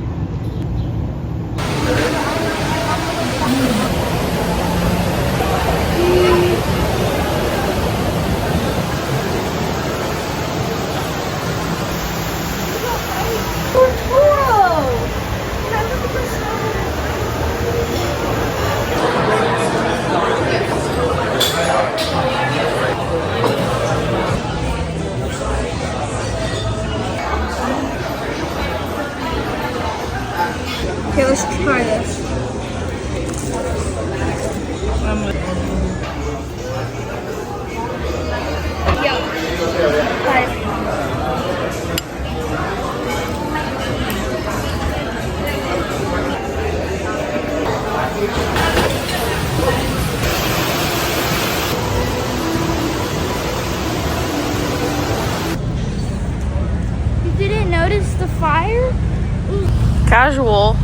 C: Okay, let's try this. Yeah. Try it. You didn't notice the fire?
D: Casual.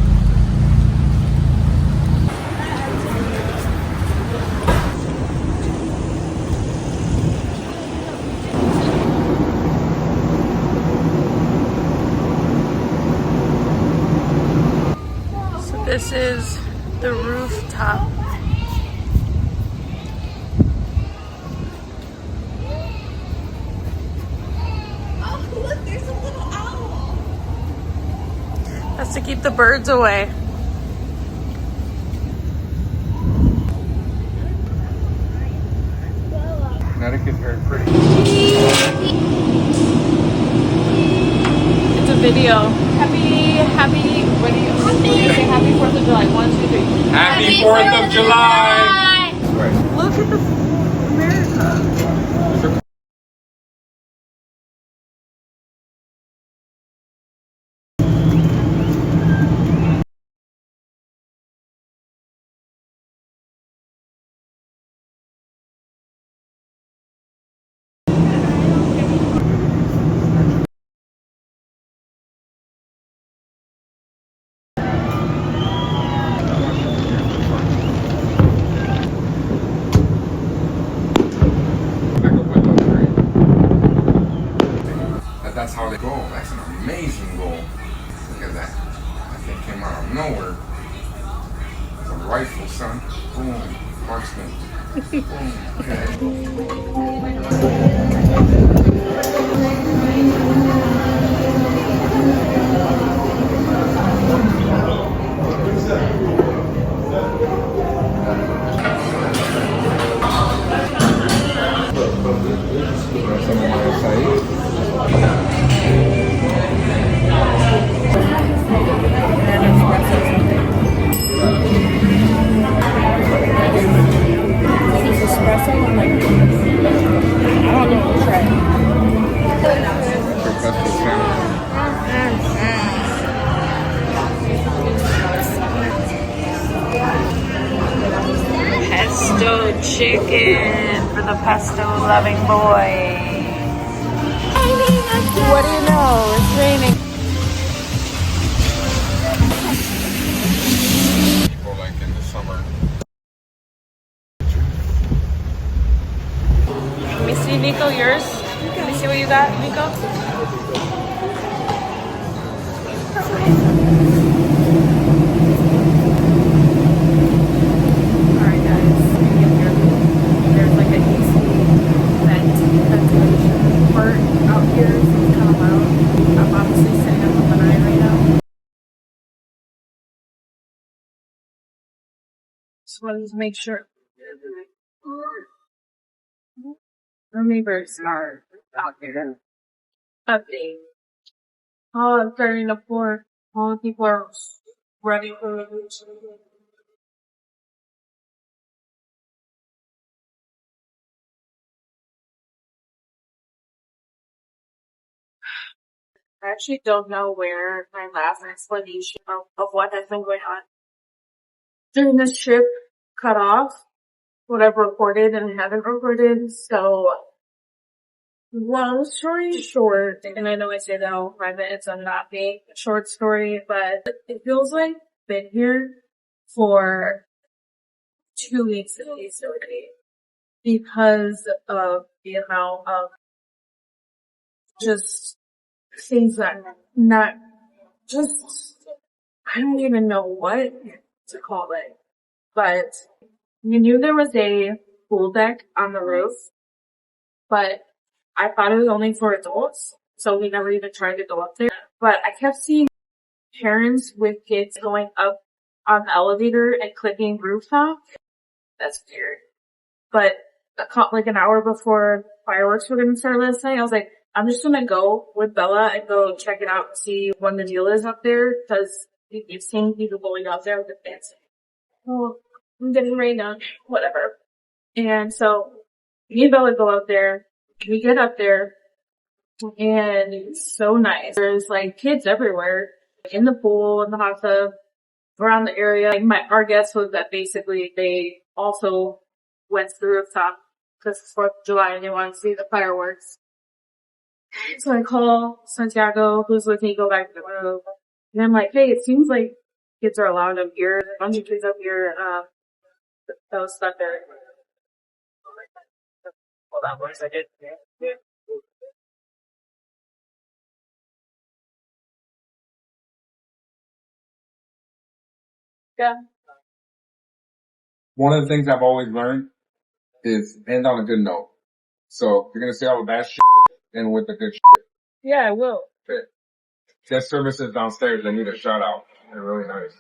D: So this is the rooftop. Keep the birds away.
A: Connecticut's very pretty.
D: It's a video. What do you say? Happy 4th of July. 1, 2, 3.
A: Happy 4th of July! Right.
D: Look at the America.
A: That's how they go. That's an amazing goal. Look at that. That thing came out of nowhere. It's a rifle, son. Boom. Marksman. Boom.
D: Pesto chicken for the pesto loving boy. What do you know? It's raining.
A: People like in the summer.
D: Let me see, Nico, yours. Let me see what you got, Nico. Alright guys, there's like an AC ventilation part out here, so it's kind of loud. I'm obviously sitting up on the night right now. Just wanted to make sure. Our neighbors are out here. Update. Oh, it's starting to pour. All the people are ready for the beach. I actually don't know where my last explanation of what has been going on during this trip cut off. What I've recorded and haven't recorded. So, long story short, and I know I say that all private, it's a not being a short story, but it feels like I've been here for 2 weeks at least already because of the amount of just things that not just, I don't even know what to call it, but we knew there was a pool deck on the roof, but I thought it was only for adults, so we never even tried to go up there. But I kept seeing parents with kids going up on the elevator and clicking rooftop. That's weird. But like an hour before fireworks were going to start last night, I was like, I'm just going to go with Bella and go check it out and see what the deal is up there, because you've seen people going up there with the fancy. Oh, I'm getting rained on. Whatever. And so me and Bella go out there. We get up there, and it's so nice. There's like kids everywhere, in the pool, in the hot tub, around the area. Like our guess was that basically they also went to the rooftop because it's 4th of July and they wanted to see the fireworks. So I call Santiago, who's with me, go back to the room, and I'm like, hey, it seems like kids are allowed up here. There's a bunch of kids up here, that was stuck there. Hold on 1 second. Yeah.
A: One of the things I've always learned is end on a good note. So if you're gonna say all the bad shit, end with the good shit.
D: Yeah, I will.
A: Guest services downstairs, they need a shout out. They're really nice.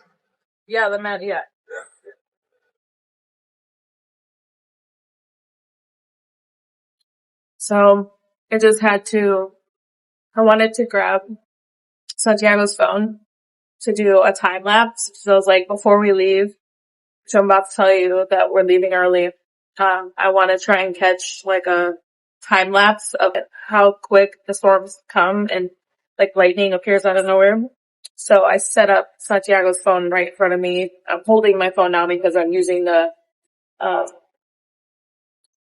B: Yeah, the mat, yeah. So I just had to, I wanted to grab Santiago's phone to do a time lapse. So I was like, before we leave, so I'm about to tell you that we're leaving early. I want to try and catch like a time lapse of how quick the storms come and like lightning appears out of nowhere. So I set up Santiago's phone right in front of me. I'm holding my phone now because I'm using uh,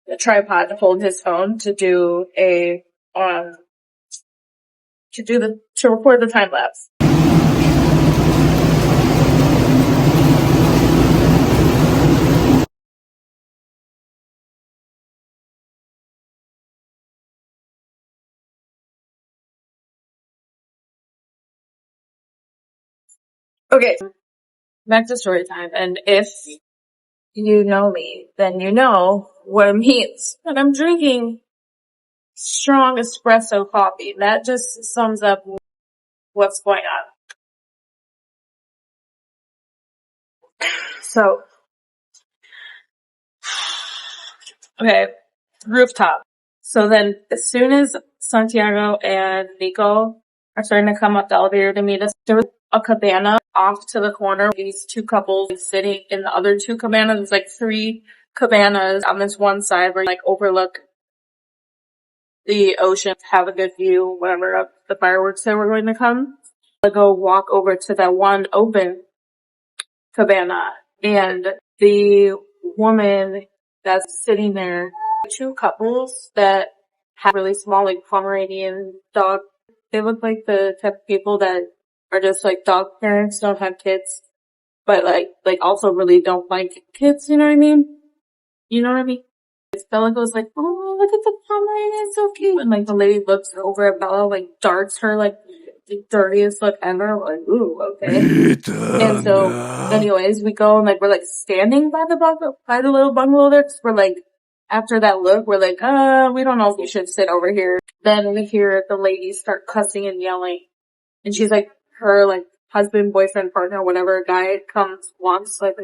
B: the tripod to hold his phone to do um, to record the time lapse. Okay, back to story time. And if you know me, then you know what it means that I'm drinking strong espresso coffee. That just sums up what's going on. So, okay, Rooftop. So then as soon as Santiago and Nico are starting to come up the elevator to meet us, there was a cabana off to the corner. These two couples sitting in the other two cabanas. There's like three cabanas on this one side where you like overlook the ocean, have a good view, whatever, of the fireworks that were going to come. I go walk over to that one open cabana, and the woman that's sitting there, two couples that have really small, like Pomeranian dog. They look like the type of people that are just like dog parents, don't have kids, but like also really don't like kids. You know what I mean? You know what I mean? Bella goes like, "Oh, look at the Pomeranian, it's so cute." And like the lady looks over at Bella, like darts her like the dirtiest look ever. Like, ooh, okay. And so, anyways, we go and like we're like standing by the little bungalow there. 'Cause we're like, after that look, we're like, we don't know if we should sit over here. Then we hear the ladies start cussing and yelling, and she's like, her like husband, boyfriend, partner, whatever guy walks like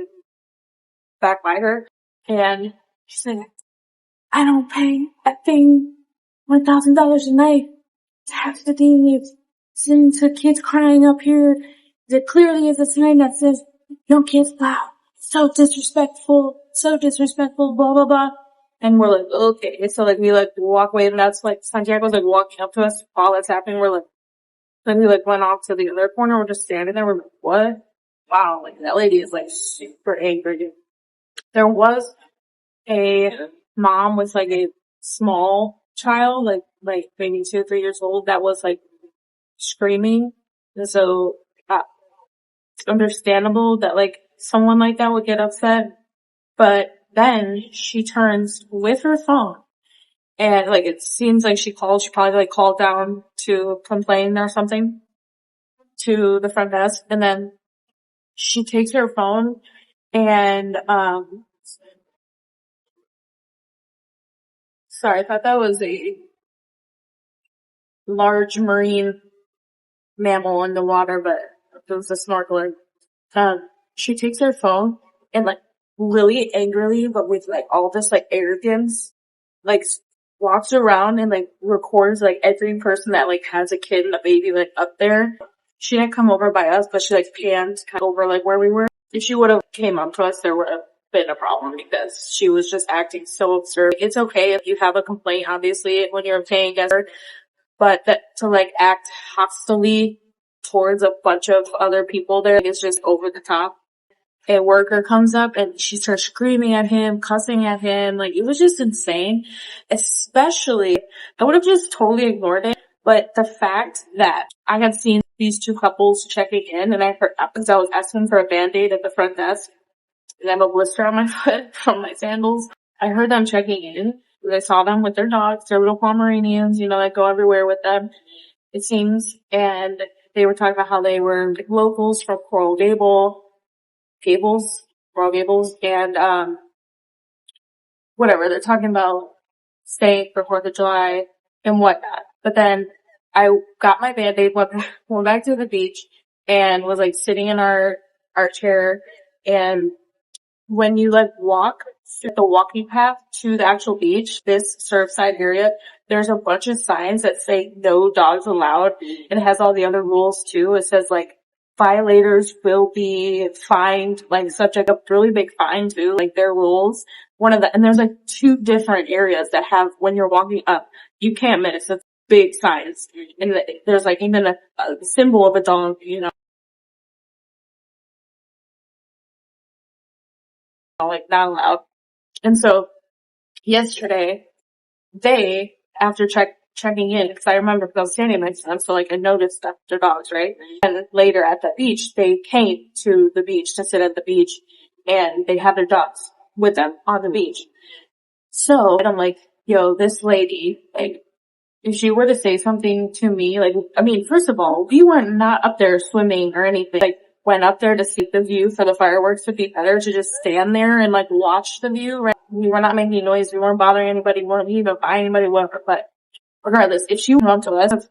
B: back by her, and she's like, "I don't pay that thing $1,000 a night to have to listen to kids crying up here. There clearly is a sign that says, no kids allowed. So disrespectful, blah, blah, blah." And we're like, okay. So like, we like walk away, and that's like, Santiago's like walking up to us while that's happening. We're like, then we like went off to the other corner. We're just standing there. We're like, what? Wow. Like that lady is like super angry. There was a mom with like a small child, like maybe 2 or 3 years old, that was like screaming. And so it's understandable that like someone like that would get upset. But then she turns with her phone, and like it seems like she probably like called down to complain or something to the front desk, and then she takes her phone and sorry, I thought that was a large marine mammal in the water, but it was a snorkeler. She takes her phone and like really angrily, but with like all this like arrogance, like walks around and like records like every person that like has a kid and a baby like up there. She didn't come over by us, but she like panned kind of over like where we were. If she would have came up to us, there would have been a problem because she was just acting so absurd. It's okay if you have a complaint, obviously, when you're paying guest, but that to like act hostilely towards a bunch of other people there is just over the top. A worker comes up and she starts screaming at him, cussing at him. Like, it was just insane. Especially, I would have just totally ignored it. But the fact that I had seen these two couples checking in, and I heard, because I was asking for a Band-Aid at the front desk, and I have a blister on my foot from my sandals. I heard them checking in. I saw them with their dogs, their little Pomeranians, you know, that go everywhere with them, it seems. And they were talking about how they were like, locals from Coral Gables, and whatever. They're talking about staying for 4th of July and whatnot. But then I got my Band-Aid, went back to the beach, and was like sitting in our chair. And when you like walk the walking path to the actual beach, this Surfside area, there's a bunch of signs that say no dogs allowed. And it has all the other rules too. It says like violators will be fined, like subject a really big fine too, like their rules. And there's like two different areas that have, when you're walking up, you can't miss. It's big signs. And there's like even a symbol of a dog, you know, like not allowed. And so yesterday, after checking in, because I remember because I was standing next to them, so like I noticed that they're dogs, right? And later at the beach, they came to the beach to sit at the beach, and they had their dogs with them on the beach. So and I'm like, yo, this lady, like, if she were to say something to me, like, I mean, first of all, we were not up there swimming or anything. Like, went up there to see the view for the fireworks. Would be better to just stand there and like watch the view, right? We were not making noise. We weren't bothering anybody. We weren't even buying anybody, whatever. But regardless, if she went up to us,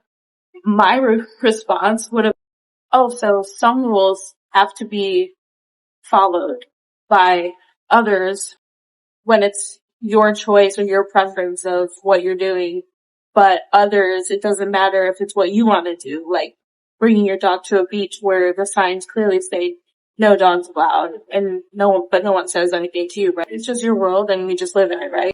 B: my response would have, oh, so some rules have to be followed by others when it's your choice or your preference of what you're doing. But others, it doesn't matter if it's what you want to do, like bringing your dog to a beach where the signs clearly say no dogs allowed, and no one says anything to you, right? It's just your world and we just live in it, right?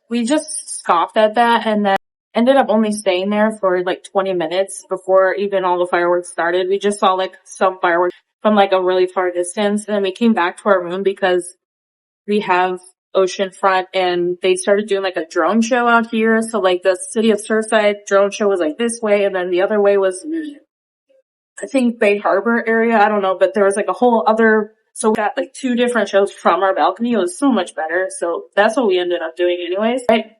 B: We just scoffed at that and then ended up only staying there for like 20 minutes before even all the fireworks started. We just saw like some fireworks from like a really far distance, and then we came back to our room because we have oceanfront and they started doing like a drone show out here. So like the city of Surfside drone show was like this way, and then the other way was, I think, Bay Harbor area. I don't know, but there was like a whole other, so we got like two different shows from our balcony. It was so much better. So that's what we ended up doing anyways, right?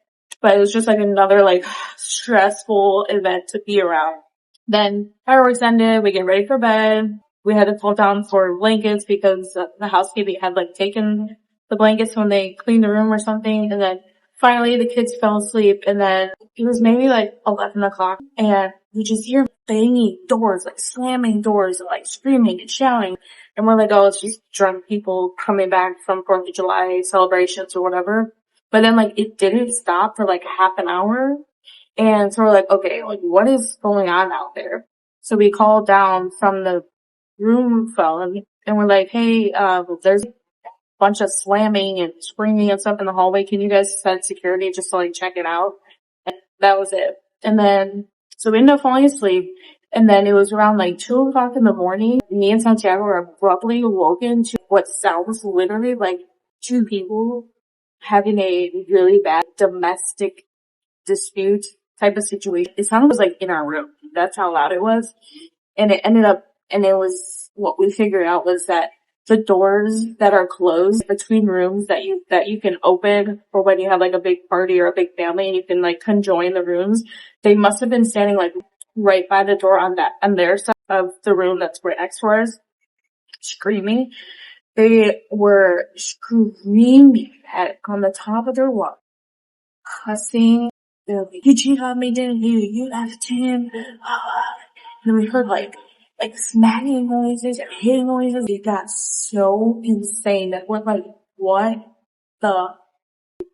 B: But it was just like another like stressful event to be around. Then fireworks ended, we get ready for bed. We had to pull down for blankets because the housekeeping had like taken the blankets when they cleaned the room or something. And then finally the kids fell asleep, and then it was maybe like 11 o'clock, and we just hear banging doors, like slamming doors, and like screaming and shouting. And we're like, oh, it's just drunk people coming back from 4th of July celebrations or whatever. But then like it didn't stop for like half an hour. And so we're like, okay, like what is going on out there? So we called down from the room phone and we're like, hey, there's bunch of slamming and screaming and stuff in the hallway. Can you guys send security just to like check it out? And that was it. And then, so we ended up falling asleep. And then it was around like 2 o'clock in the morning. Me and Santiago were abruptly awoken to what sounds literally like two people having a really bad domestic dispute type of situation. It sounded like in our room. That's how loud it was. And it ended up, and it was, what we figured out was that the doors that are closed between rooms that you can open for when you have like a big party or a big family and you can like conjoin the rooms, they must have been standing like right by the door on their side of the room that's right next to ours, screaming. They were screaming on the top of their wall, cussing. They were like, you cheated on me, didn't you? You left him. And then we heard like smacking noises and hitting noises. It got so insane that we're like, what the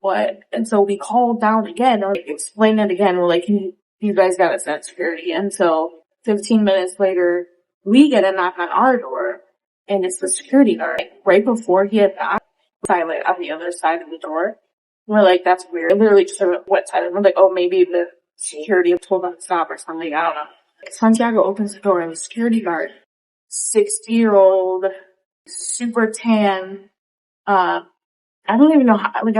B: what? And so we called down again or like, explained it again. We're like, you guys gotta send security. And so 15 minutes later, we get a knock on our door, and it's the security guard. Right before he had knocked, silent on the other side of the door. We're like, that's weird. Literally just went silent. We're like, oh, maybe the security told them to stop or something. I don't know. Santiago opens the door and the security guard, 60-year-old, super tan, I don't even know how, like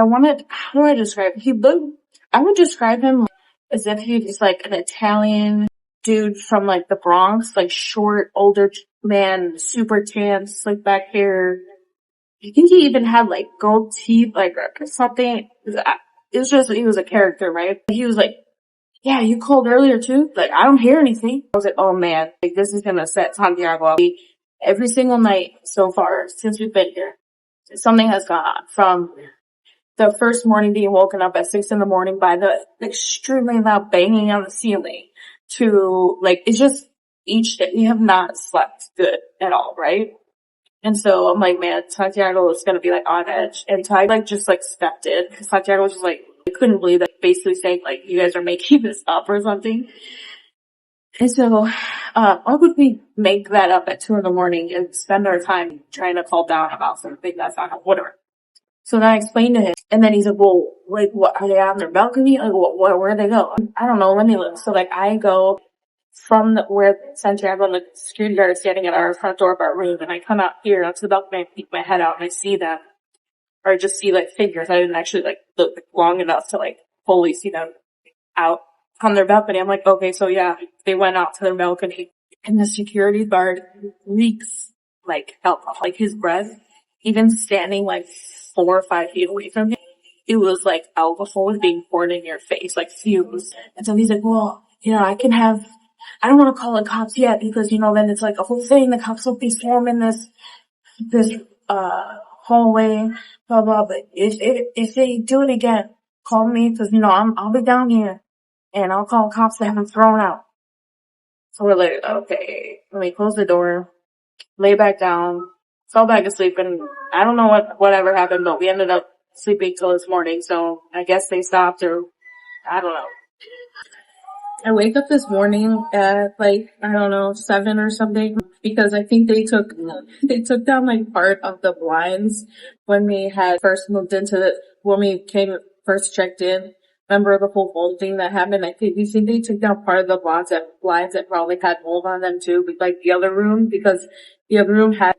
B: how do I describe him? I would describe him as if he was like an Italian dude from like the Bronx, like short, older man, super tan, slick back hair. I think he even had like gold teeth, like or something. It was just, he was a character, right? He was like, yeah, you called earlier too? Like, I don't hear anything. I was like, oh man, like this is gonna set Santiago up. Every single night so far since we've been here, something has gone on. From the first morning being woken up at 6 a.m. by the extremely loud banging on the ceiling to like, it's just, each day. We have not slept good at all, right? And so I'm like, man, Santiago is gonna be like on edge. And so I like just like stepped in because Santiago was just like, I couldn't believe that, basically saying like, you guys are making this up or something. And so, why would we make that up at 2 in the morning and spend our time trying to call down about something that's not, whatever. So then I explained to him, and then he's like, well, like, what, are they on their balcony? Like, where do they go? I don't know, let me look. So like, I go from where Santiago and the security guard is standing at our front door of our room, and I come out here onto the balcony, I peek my head out, and I see them, or I just see like figures. I didn't actually like look long enough to like fully see them out on their balcony. I'm like, okay, so yeah, they went out to their balcony, and the security guard reeks like alcohol, like his breath, even standing like 4 or 5 feet away from him, it was like alcohol was being poured in your face, like fumes. And so he's like, well, you know, I don't want to call the cops yet because, you know, then it's like a whole thing. The cops will be swarming this hallway, blah, blah. But if they do it again, call me because, you know, I'll be down here and I'll call cops to have them thrown out. So we're like, okay, let me close the door, lay back down, fell back asleep, and I don't know whatever happened, but we ended up sleeping till this morning. So I guess they stopped, or I don't know. I wake up this morning at like, I don't know, 7 or something, because I think they took down like part of the blinds when we had first moved when we first checked in. Remember the whole mold thing that happened? I think they took down part of the blinds that probably had mold on them too, but like the other room, because the other room had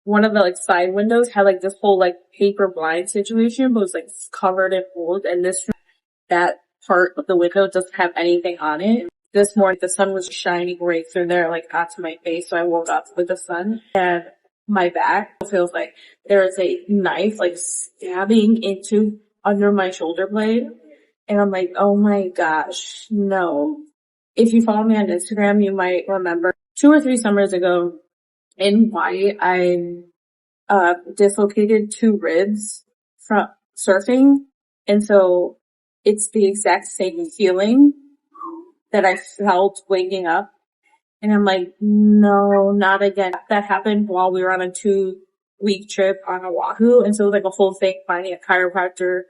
B: one of the like side windows had like this whole like paper blind situation, but it was like covered in mold, and this room, that part of the window doesn't have anything on it. This morning, the sun was shining right through there, like onto my face, so I woke up with the sun, and my back feels like there is a knife like stabbing into under my shoulder blade, and I'm like, oh my gosh, no. If you follow me on Instagram, you might remember 2 or 3 summers ago in Hawaii, I dislocated 2 ribs from surfing, and so it's the exact same feeling that I felt waking up. And I'm like, no, not again. That happened while we were on a 2-week trip on Oahu. And so like a whole thing, finding a chiropractor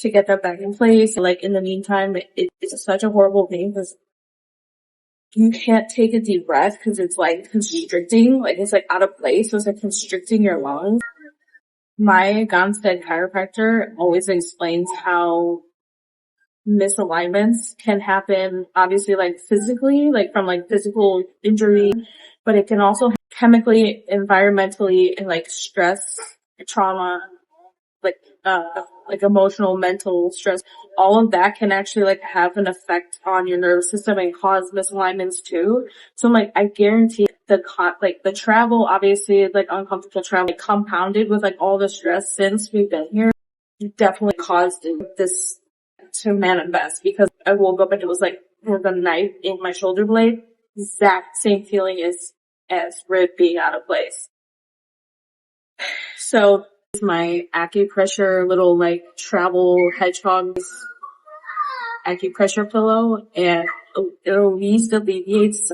B: to get that back in place. Like in the meantime, it's such a horrible thing because you can't take a deep breath because it's like constricting, like it's like out of place. So it's like constricting your lungs. My Gonstead chiropractor always explains how misalignments can happen, obviously, like physically, like from like physical injury, but it can also chemically, environmentally, and like stress, trauma, like emotional, mental stress. All of that can actually like have an effect on your nervous system and cause misalignments too. So I'm like, I guarantee the travel, obviously, like uncomfortable travel, like, compounded with like all the stress since we've been here, definitely caused this to manifest, because I woke up and it was like the knife in my shoulder blade, exact same feeling as rib being out of place. So my acupressure little like travel hedgehog acupressure pillow, and it at least alleviates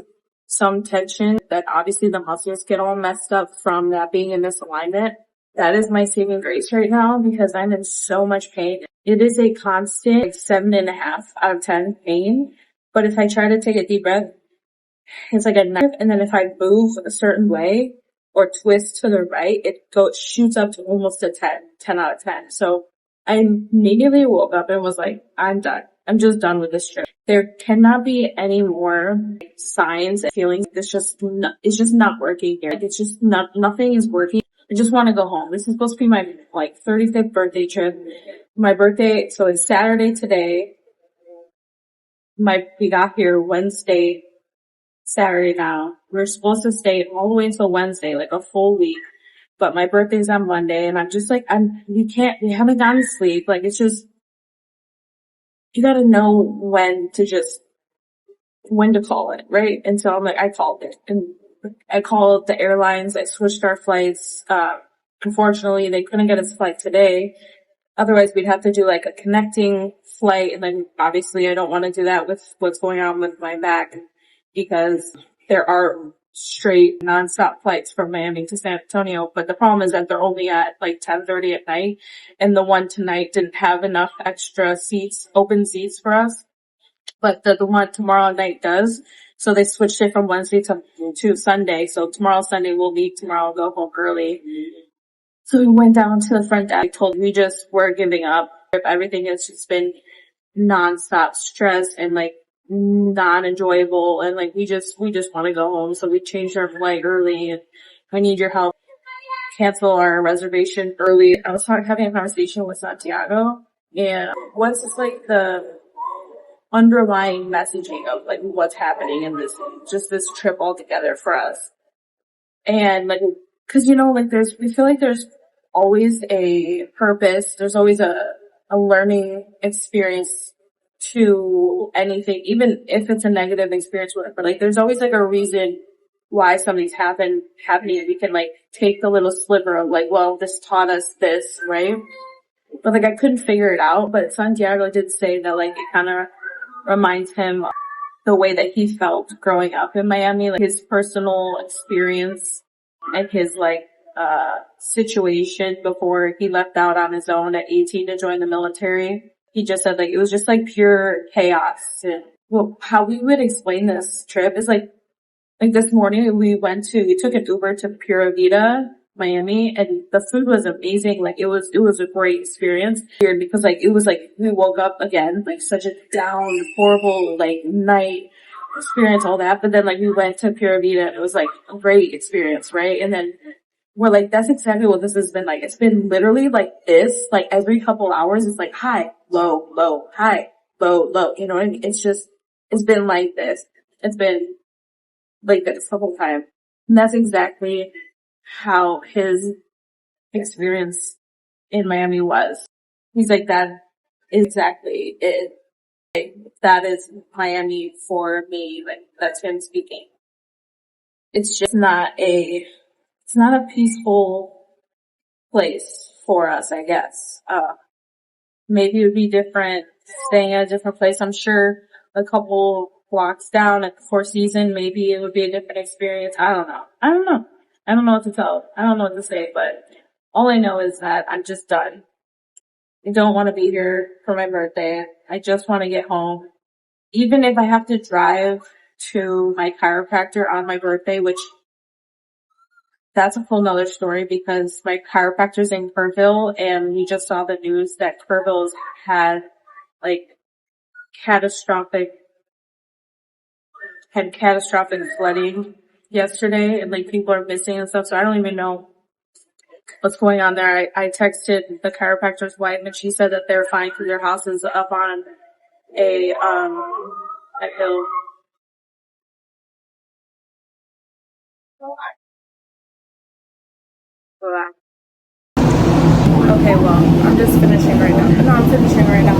B: some tension that obviously the muscles get all messed up from that being in misalignment. That is my saving grace right now because I'm in so much pain. It is a constant like 7.5 out of 10 pain. But if I try to take a deep breath, it's like a knife. And then if I move a certain way or twist to the right, shoots up to almost a 10 out of 10. So I immediately woke up and was like, I'm done. I'm just done with this trip. There cannot be any more signs and feelings. It's just not working here. It's just nothing is working. I just want to go home. This is supposed to be my like 35th birthday trip. My birthday, so it's Saturday today. We got here Wednesday, Saturday now. We're supposed to stay all the way until Wednesday, like a full week. But my birthday's on Monday, and I'm just like, we haven't gotten sleep. Like, it's just, you gotta know when to call it, right? And so I'm like, I called it. And I called the airlines. I switched our flights. Unfortunately, they couldn't get us a flight today. Otherwise, we'd have to do like a connecting flight. And then obviously I don't want to do that with what's going on with my back, because there are straight nonstop flights from Miami to San Antonio, but the problem is that they're only at like 10:30 at night, and the one tonight didn't have enough extra seats, open seats for us, but the one tomorrow night does. So they switched it from Wednesday to Sunday. So tomorrow Sunday we'll leave tomorrow, go home early. So we went down to the front deck, told we just were giving up. Everything has just been nonstop stress and like non-enjoyable, and like we just want to go home. So we changed our flight early, and I need your help. Cancel our reservation early. I was having a conversation with Santiago, and what's just like the underlying messaging of like what's happening in this trip altogether for us. And like, cause you know, like we feel like there's always a purpose. There's always a learning experience to anything, even if it's a negative experience, whatever. Like there's always like a reason why something's happening. We can like take the little sliver of like, well, this taught us this, right? But like I couldn't figure it out. But Santiago did say that like it kind of reminds him the way that he felt growing up in Miami, like his personal experience and his like situation before he left out on his own at 18 to join the military. He just said like it was just like pure chaos. And well, how we would explain this trip is like this morning we took an Uber to Pura Vida, Miami, and the food was amazing. Like it was a great experience. Weird because like it was like we woke up again, like such a down, horrible like night experience, all that. But then like we went to Pura Vida and it was like a great experience, right? And then we're like, that's exactly what this has been like. It's been literally like this, like every couple hours it's like high, low, low, high, low, low. You know what I mean? It's been like this. It's been like this the whole time. And that's exactly how his experience in Miami was. He's like, that is exactly it. Like, that is Miami for me. Like, that's him speaking. It's just it's not a peaceful place for us, I guess. Maybe it would be different staying at a different place. I'm sure a couple blocks down at the Four Seasons, maybe it would be a different experience. I don't know. I don't know what to tell. I don't know what to say, but all I know is that I'm just done. I don't want to be here for my birthday. I just want to get home. Even if I have to drive to my chiropractor on my birthday, which that's a whole nother story because my chiropractor's in Kerrville, and we just saw the news that Kerrville's had like catastrophic flooding yesterday, and like people are missing and stuff. So I don't even know what's going on there. I texted the chiropractor's wife, and she said that they're fine because their house is up on a hill. Okay, well, I'm just finishing right now. No, I'm finishing right now.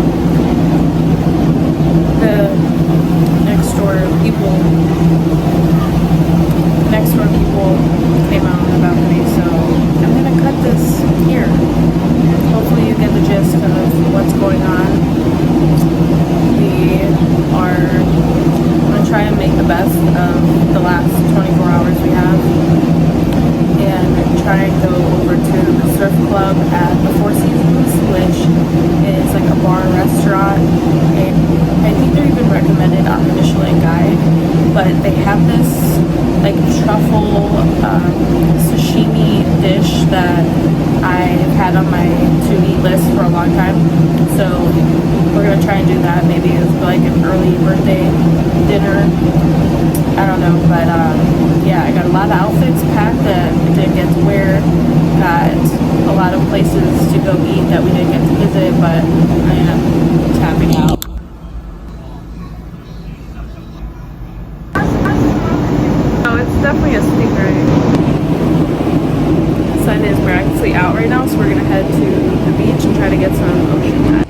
B: The next door people came out on the balcony, so I'm gonna cut this here. Hopefully you get the gist of what's going on. We are gonna try and make the best of the last 24 hours we have, and try and go over to the surf club at the Four Seasons, which is like a bar restaurant, and I think they're even recommended on the Michelin guide, but they have this like truffle sashimi dish that I've had on my to-eat list for a long time, so we're gonna try and do that. Maybe it's like an early birthday dinner, I don't know, but yeah, I got a lot of outfits packed that we didn't get to wear, got a lot of places to go eat that we didn't get to visit, but I am tapping out. Oh, it's definitely a stingray. The sun is miraculously out right now, so we're gonna head to the beach and try to get some ocean time.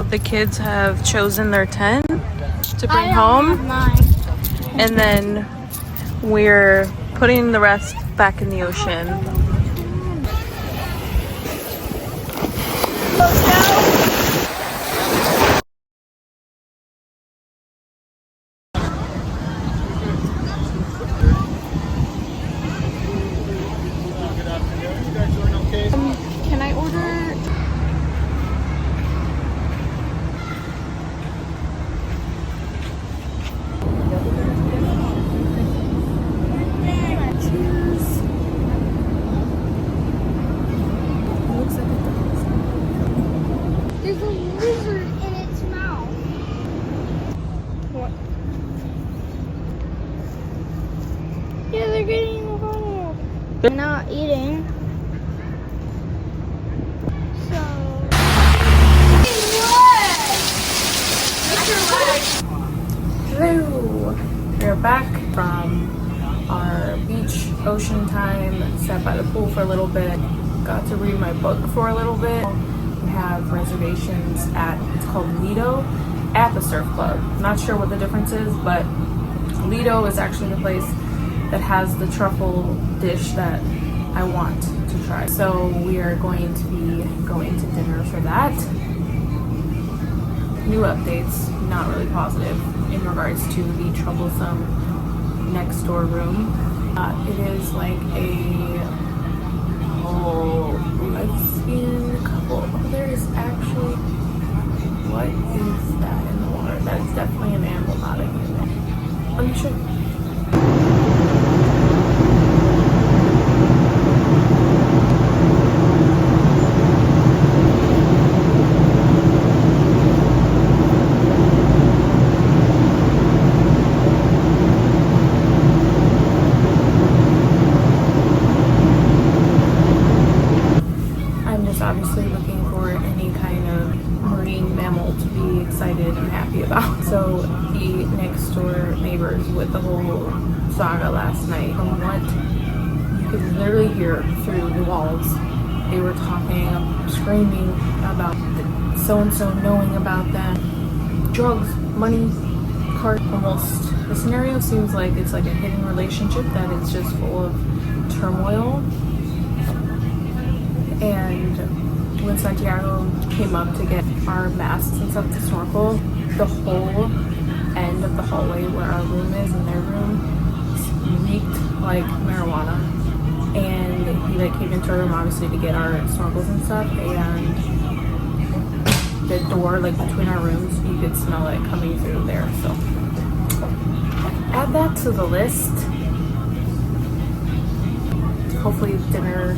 B: The kids have chosen their tent to bring home, and then we're putting the rest back in the ocean.
C: getting over. They're not eating. So.
D: Hello! We're back from our beach ocean time, sat by the pool for a little bit, got to read my book for a little bit. We have reservations at, it's called Lido, at the surf club. Not sure what the difference is, but Lido is actually the place that has the truffle dish that I want to try. So we are going to be going to dinner for that. New updates, not really positive in regards to the troublesome next door room. It is like a lesbian couple. Oh, there is actually, what is that in the water? That is definitely an animal, not a human. Let me show you. Obviously looking for any kind of marine mammal to be excited and happy about. So the next door neighbors with the whole saga last night, from what you could literally hear through the walls, they were talking, screaming about so-and-so knowing about them. Drugs, money, cars, almost. The scenario seems like it's like a hidden relationship that is just full of turmoil. And when Santiago came up to get our masks and stuff to snorkel, the whole end of the hallway where our room is and their room reeked like marijuana. And he like came into our room obviously to get our snorkels and stuff, and the door like between our rooms, you could smell it coming through there. So add that to the list. Hopefully dinner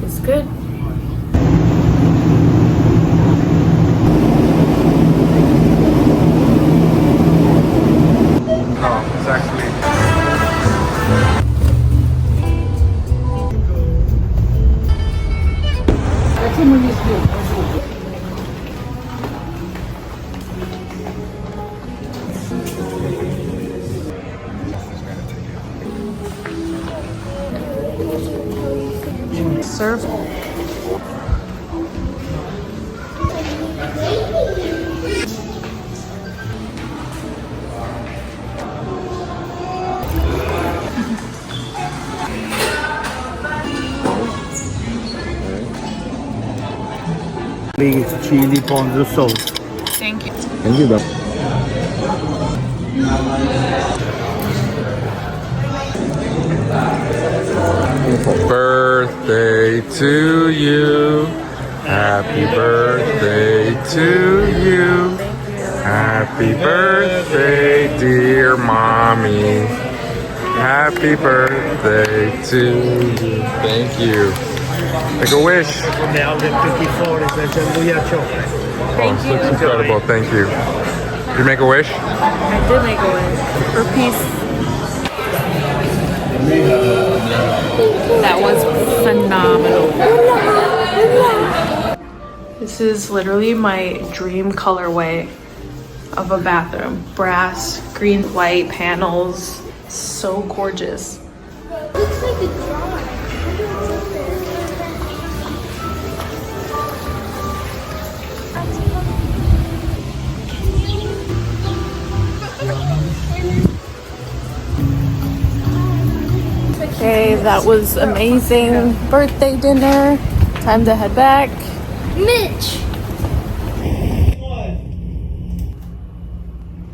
D: is good. Surf.
E: Big chili ponzu sauce.
D: Thank you.
E: Thank you,
A: Birthday to you. Happy birthday to you. Happy birthday, dear mommy. Happy birthday to you. Thank you. Make a wish.
E: Le aule 24 is a jambuya chocolate.
A: Oh, this looks incredible. Thank you. Did you make a wish?
D: I did make a wish for peace. That was phenomenal. This is literally my dream colorway of a bathroom. Brass, green, white panels. So gorgeous.
C: Looks like a drawing.
D: Okay, that was amazing. Birthday dinner. Time to head back.
C: Mitch!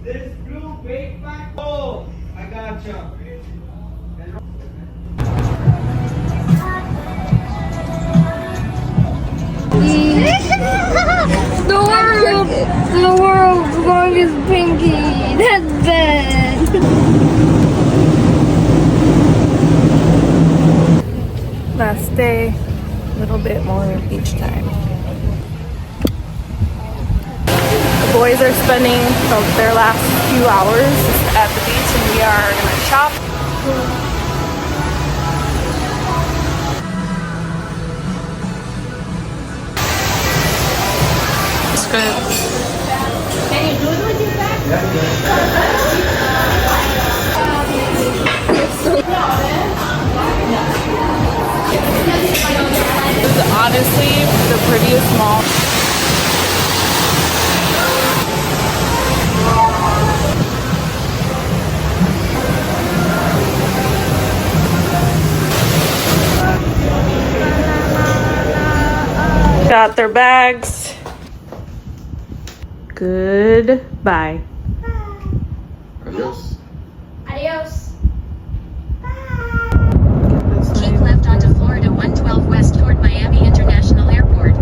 E: This blue big back. Oh, I gotcha.
C: The world's longest pinky. That's bad.
D: Last day, a little bit more each time. The boys are spending their last few hours at the beach, and we are gonna shop. This is honestly the prettiest mall. Got their bags. Goodbye.
A: Adios.
C: Adios.
F: Keep left onto Florida 112 West toward Miami International Airport.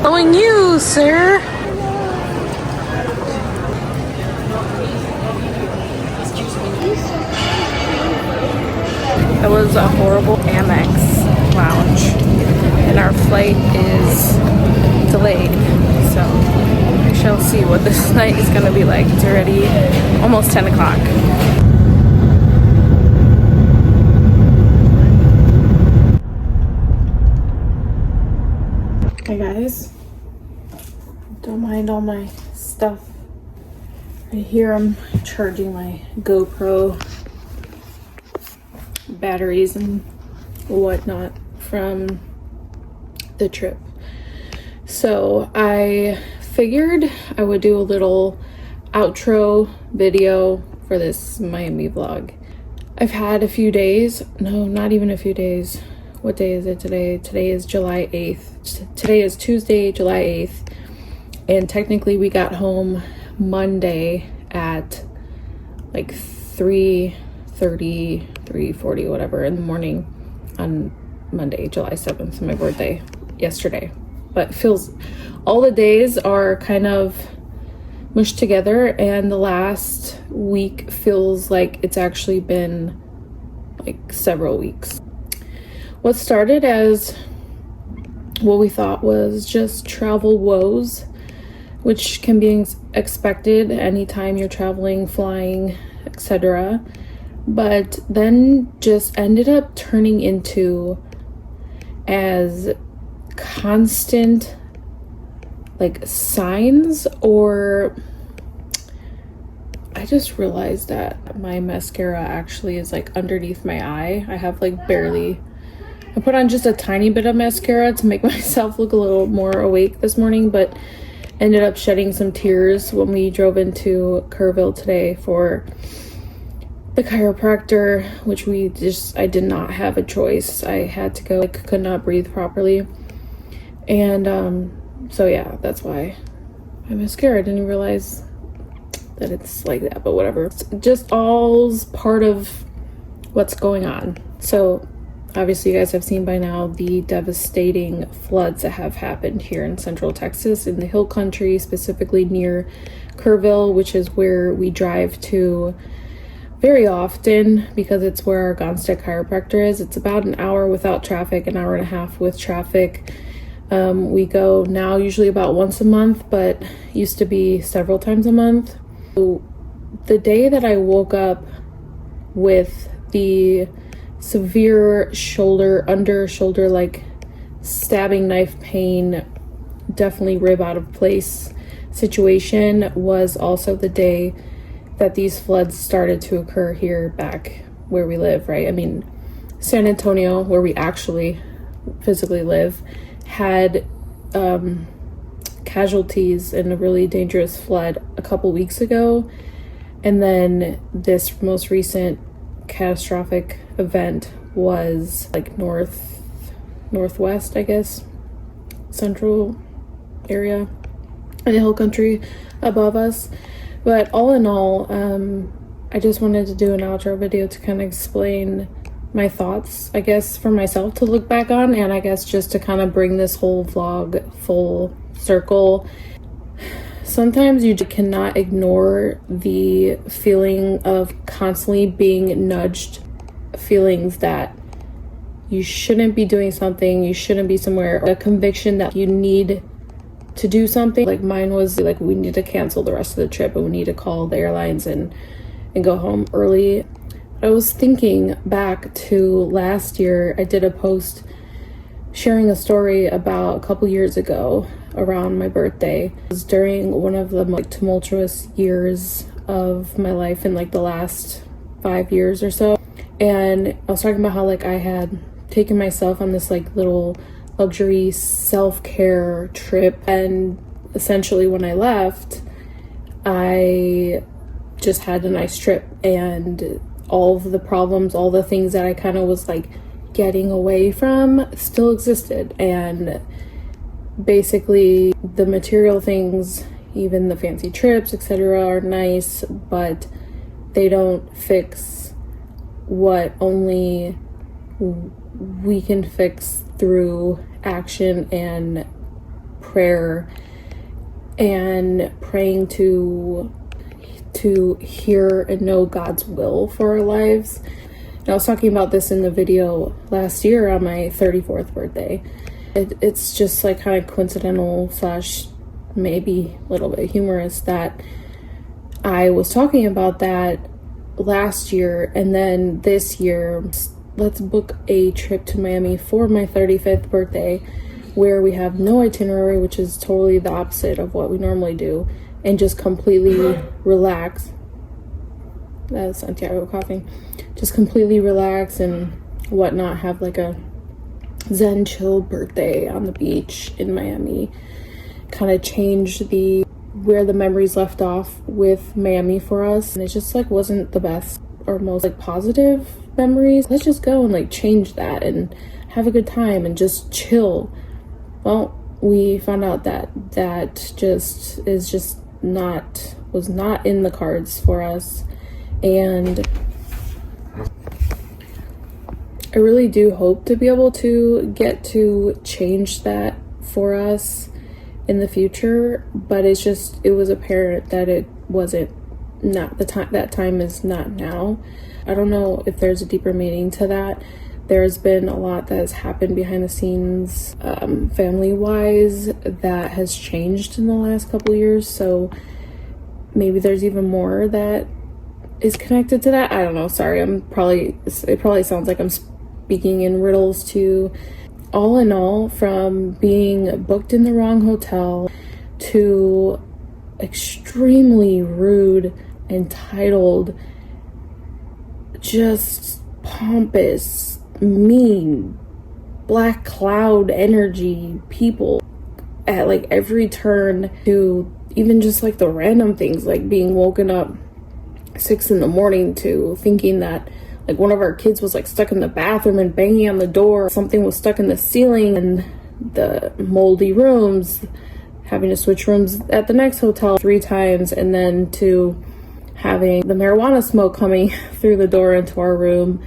D: Following you, sir. It was a horrible Amex lounge, and our flight is delayed, so I shall see what this night is going to be like. It's already almost 10 o'clock. Hey guys, don't mind all my stuff. Right here I'm charging my GoPro batteries and whatnot from the trip. So I figured I would do a little outro video for this Miami vlog. I've had a few days, no, not even a few days. What day is it today? Today is July 8th. Today is Tuesday, July 8th. And technically we got home Monday at like 3:30, 3:40, whatever in the morning on Monday, July 7th, my birthday, yesterday. But feels, all the days are kind of mushed together, and the last week feels like it's actually been like several weeks. What started as what we thought was just travel woes, which can be expected anytime you're traveling, flying, etc., but then just ended up turning into as constant like signs, or I just realized that my mascara actually is like underneath my eye. I have like barely, I put on just a tiny bit of mascara to make myself look a little more awake this morning, but ended up shedding some tears when we drove into Kerrville today for the chiropractor, which I did not have a choice. I had to go. I could not breathe properly. And so yeah, that's why my mascara, I didn't even realize that it's like that, but whatever. It's just all's part of what's going on. So obviously you guys have seen by now the devastating floods that have happened here in Central Texas, in the Hill Country, specifically near Kerrville, which is where we drive to very often because it's where our Gonstead chiropractor is. It's about an hour without traffic, an hour and a half with traffic. We go now usually about once a month, but used to be several times a month. So the day that I woke up with the severe under shoulder like stabbing knife pain, definitely rib out of place situation, was also the day that these floods started to occur here back where we live, right? I mean, San Antonio, where we actually physically live, had casualties in a really dangerous flood a couple weeks ago, and then this most recent catastrophic event was like northwest, I guess, central area in the Hill Country above us. But all in all, I just wanted to do an outro video to kind of explain my thoughts, I guess, for myself to look back on, and I guess just to kind of bring this whole vlog full circle. Sometimes you cannot ignore the feeling of constantly being nudged, feelings that you shouldn't be doing something, you shouldn't be somewhere, a conviction that you need to do something. Like mine was like, we need to cancel the rest of the trip and we need to call the airlines and go home early. I was thinking back to last year. I did a post sharing a story about a couple years ago around my birthday. It was during one of the like tumultuous years of my life in like the last 5 years or so. And I was talking about how like I had taken myself on this like little luxury self-care trip, and essentially when I left, I just had a nice trip, and all of the problems, all the things that I kind of was like getting away from still existed. And basically the material things, even the fancy trips, etc., are nice, but they don't fix what only we can fix through action and prayer, and praying to hear and know God's will for our lives. And I was talking about this in the video last year on my 34th birthday. It's just like kind of coincidental slash maybe a little bit humorous that I was talking about that last year, and then this year, let's book a trip to Miami for my 35th birthday, where we have no itinerary, which is totally the opposite of what we normally do, and just completely relax. That's Santiago coughing. Just completely relax and whatnot, have like a zen chill birthday on the beach in Miami. Kind of change where the memories left off with Miami for us, and it just like wasn't the best or most like positive memories. Let's just go and like change that and have a good time and just chill. Well, we found out that was not in the cards for us, and I really do hope to be able to get to change that for us in the future, but it was apparent that it wasn't, not the time. That time is not now. I don't know if there's a deeper meaning to that. There's been a lot that has happened behind the scenes, family-wise, that has changed in the last couple years, so maybe there's even more that is connected to that. I don't know, sorry, it probably sounds like I'm speaking in riddles too. All in all, from being booked in the wrong hotel to extremely rude, entitled, just pompous, mean, black cloud energy people at like every turn, to even just like the random things like being woken up 6 a.m. to thinking that like one of our kids was like stuck in the bathroom and banging on the door, something was stuck in the ceiling, and the moldy rooms, having to switch rooms at the next hotel 3 times, and then to having the marijuana smoke coming through the door into our room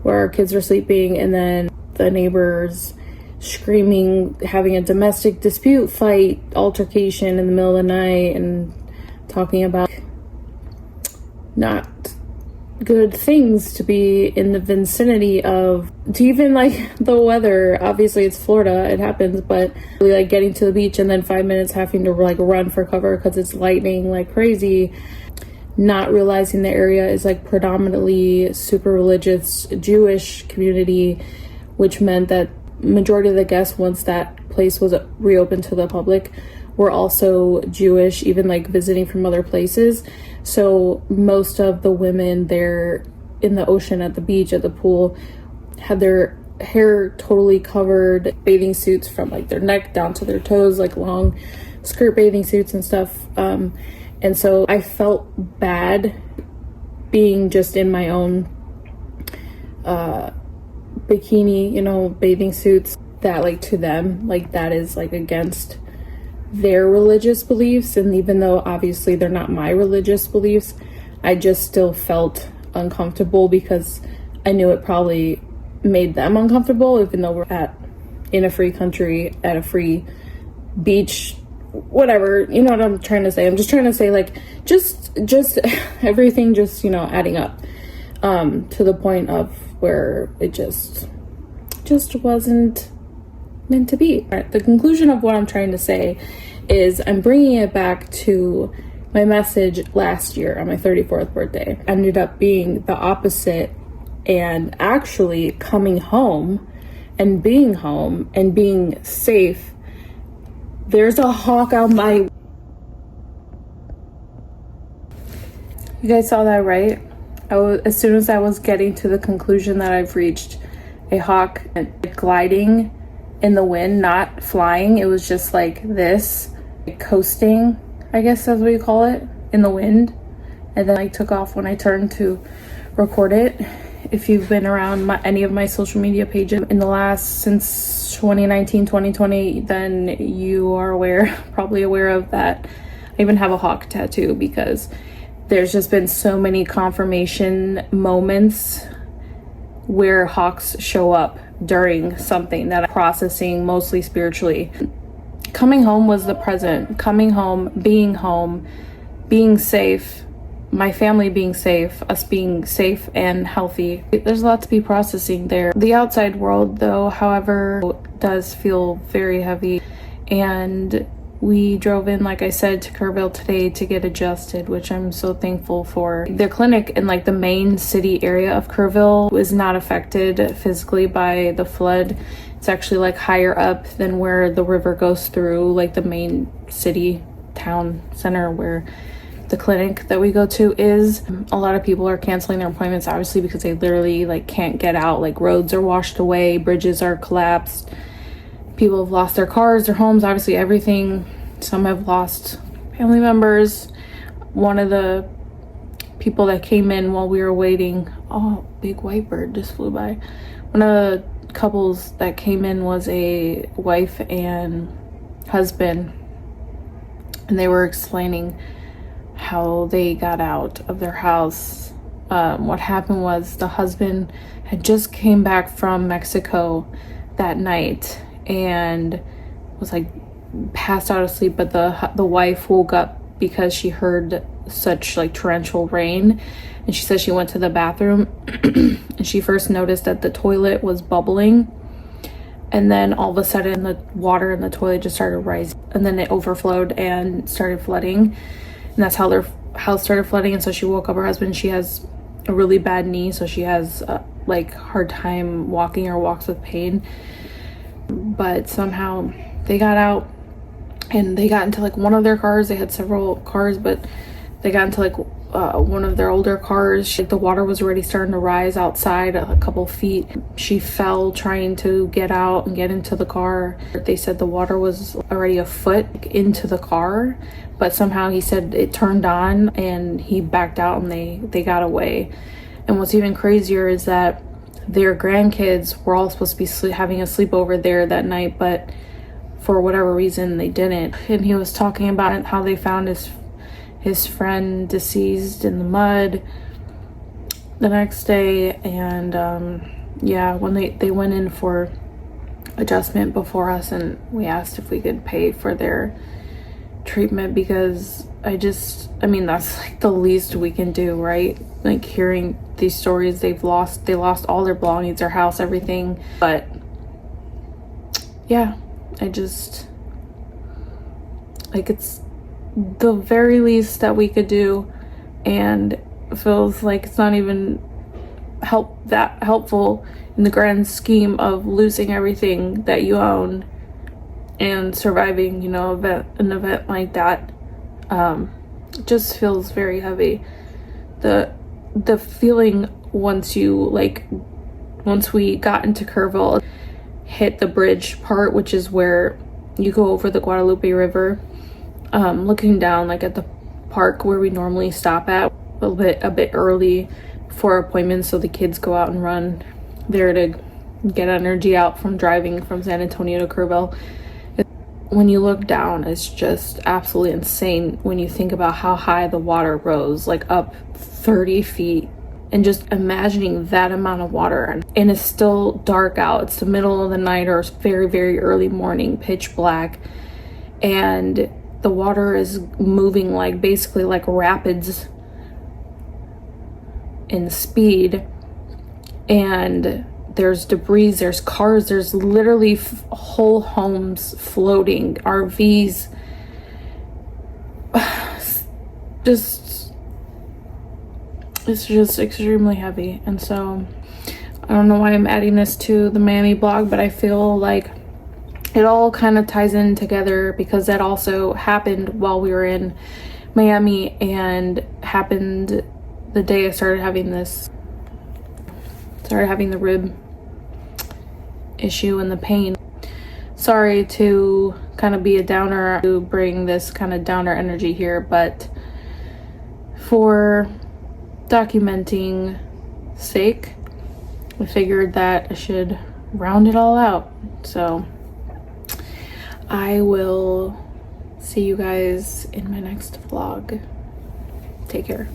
D: where our kids are sleeping, and then the neighbors screaming, having a domestic dispute fight altercation in the middle of the night, and talking about not good things to be in the vicinity of, to even like the weather. Obviously it's Florida, it happens, but really like getting to the beach and then 5 minutes having to like run for cover because it's lightning like crazy. Not realizing the area is like predominantly super religious Jewish community, which meant that majority of the guests, once that place was reopened to the public, were also Jewish, even like visiting from other places. So most of the women there in the ocean, at the beach, at the pool, had their hair totally covered, bathing suits from like their neck down to their toes, like long skirt bathing suits and stuff. And so I felt bad being just in my own bikini, bathing suits, that like to them, like that is like against their religious beliefs. And even though obviously they're not my religious beliefs, I just still felt uncomfortable because I knew it probably made them uncomfortable, even though we're in a free country, at a free beach, whatever, you know what I'm trying to say. I'm just trying to say like just everything just adding up to the point of where it just wasn't meant to be. All right, the conclusion of what I'm trying to say is I'm bringing it back to my message last year on my 34th birthday. Ended up being the opposite, and actually coming home and being safe There's a hawk out my... You guys saw that, right? As soon as I was getting to the conclusion that I've reached, a hawk gliding in the wind, not flying. It was just like this, like coasting, I guess that's what you call it, in the wind. And then I took off when I turned to record it. If you've been around any of my social media pages in the last, since 2019, 2020, then you are probably aware of that. I even have a hawk tattoo because there's just been so many confirmation moments where hawks show up during something that I'm processing, mostly spiritually. Coming home was the present. Coming home, being safe, my family being safe, us being safe and healthy. There's a lot to be processing there. The outside world, though, however, does feel very heavy. And we drove in, like I said, to Kerrville today to get adjusted, which I'm so thankful for. The clinic in like the main city area of Kerrville is not affected physically by the flood. It's actually like higher up than where the river goes through, like the main city town center where the clinic that we go to is. A lot of people are canceling their appointments, obviously, because they literally like can't get out. Like roads are washed away, bridges are collapsed. People have lost their cars, their homes, obviously everything. Some have lost family members. One of the people that came in while we were waiting, oh, big white bird just flew by. One of the couples that came in was a wife and husband, and they were explaining how they got out of their house. What happened was the husband had just came back from Mexico that night and was like passed out of sleep, but the wife woke up because she heard such like torrential rain, and she said she went to the bathroom and she first noticed that the toilet was bubbling, and then all of a sudden the water in the toilet just started rising, and then it overflowed and started flooding, and that's how their house started flooding. And so she woke up her husband. She has a really bad knee, so she has like hard time walking or walks with pain, but somehow they got out and they got into like one of their cars. They had several cars, but they got into like one of their older cars. The water was already starting to rise outside a couple feet. She fell trying to get out and get into the car. They said the water was already a foot into the car, but somehow he said it turned on and he backed out and they got away. And what's even crazier is that their grandkids were all supposed to be having a sleepover there that night, but for whatever reason they didn't. And he was talking about how they found his friend deceased in the mud the next day. And yeah, when they went in for adjustment before us, and we asked if we could pay for their treatment, because I mean that's like the least we can do, right? Like hearing these stories, they lost all their belongings, their house, everything. But yeah, I just like, it's the very least that we could do, and it feels like it's not even helpful in the grand scheme of losing everything that you own and surviving, you know, an event like that. It just feels very heavy. The feeling once we got into Kerrville, hit the bridge part, which is where you go over the Guadalupe River, looking down like at the park where we normally stop at a bit early before appointments, so the kids go out and run there to get energy out from driving from San Antonio to Kerrville. When you look down, it's just absolutely insane when you think about how high the water rose, like up 30 feet. And just imagining that amount of water, and it's still dark out. It's the middle of the night or very, very early morning, pitch black. And the water is moving like basically like rapids in speed. And there's debris, there's cars, there's literally whole homes floating, RVs. It's just extremely heavy. And so I don't know why I'm adding this to the Miami blog, but I feel like it all kind of ties in together because that also happened while we were in Miami and happened the day I started having the rib issue and the pain. Sorry to kind of be a downer, to bring this kind of downer energy here, but for documenting sake, I figured that I should round it all out. So I will see you guys in my next vlog. Take care.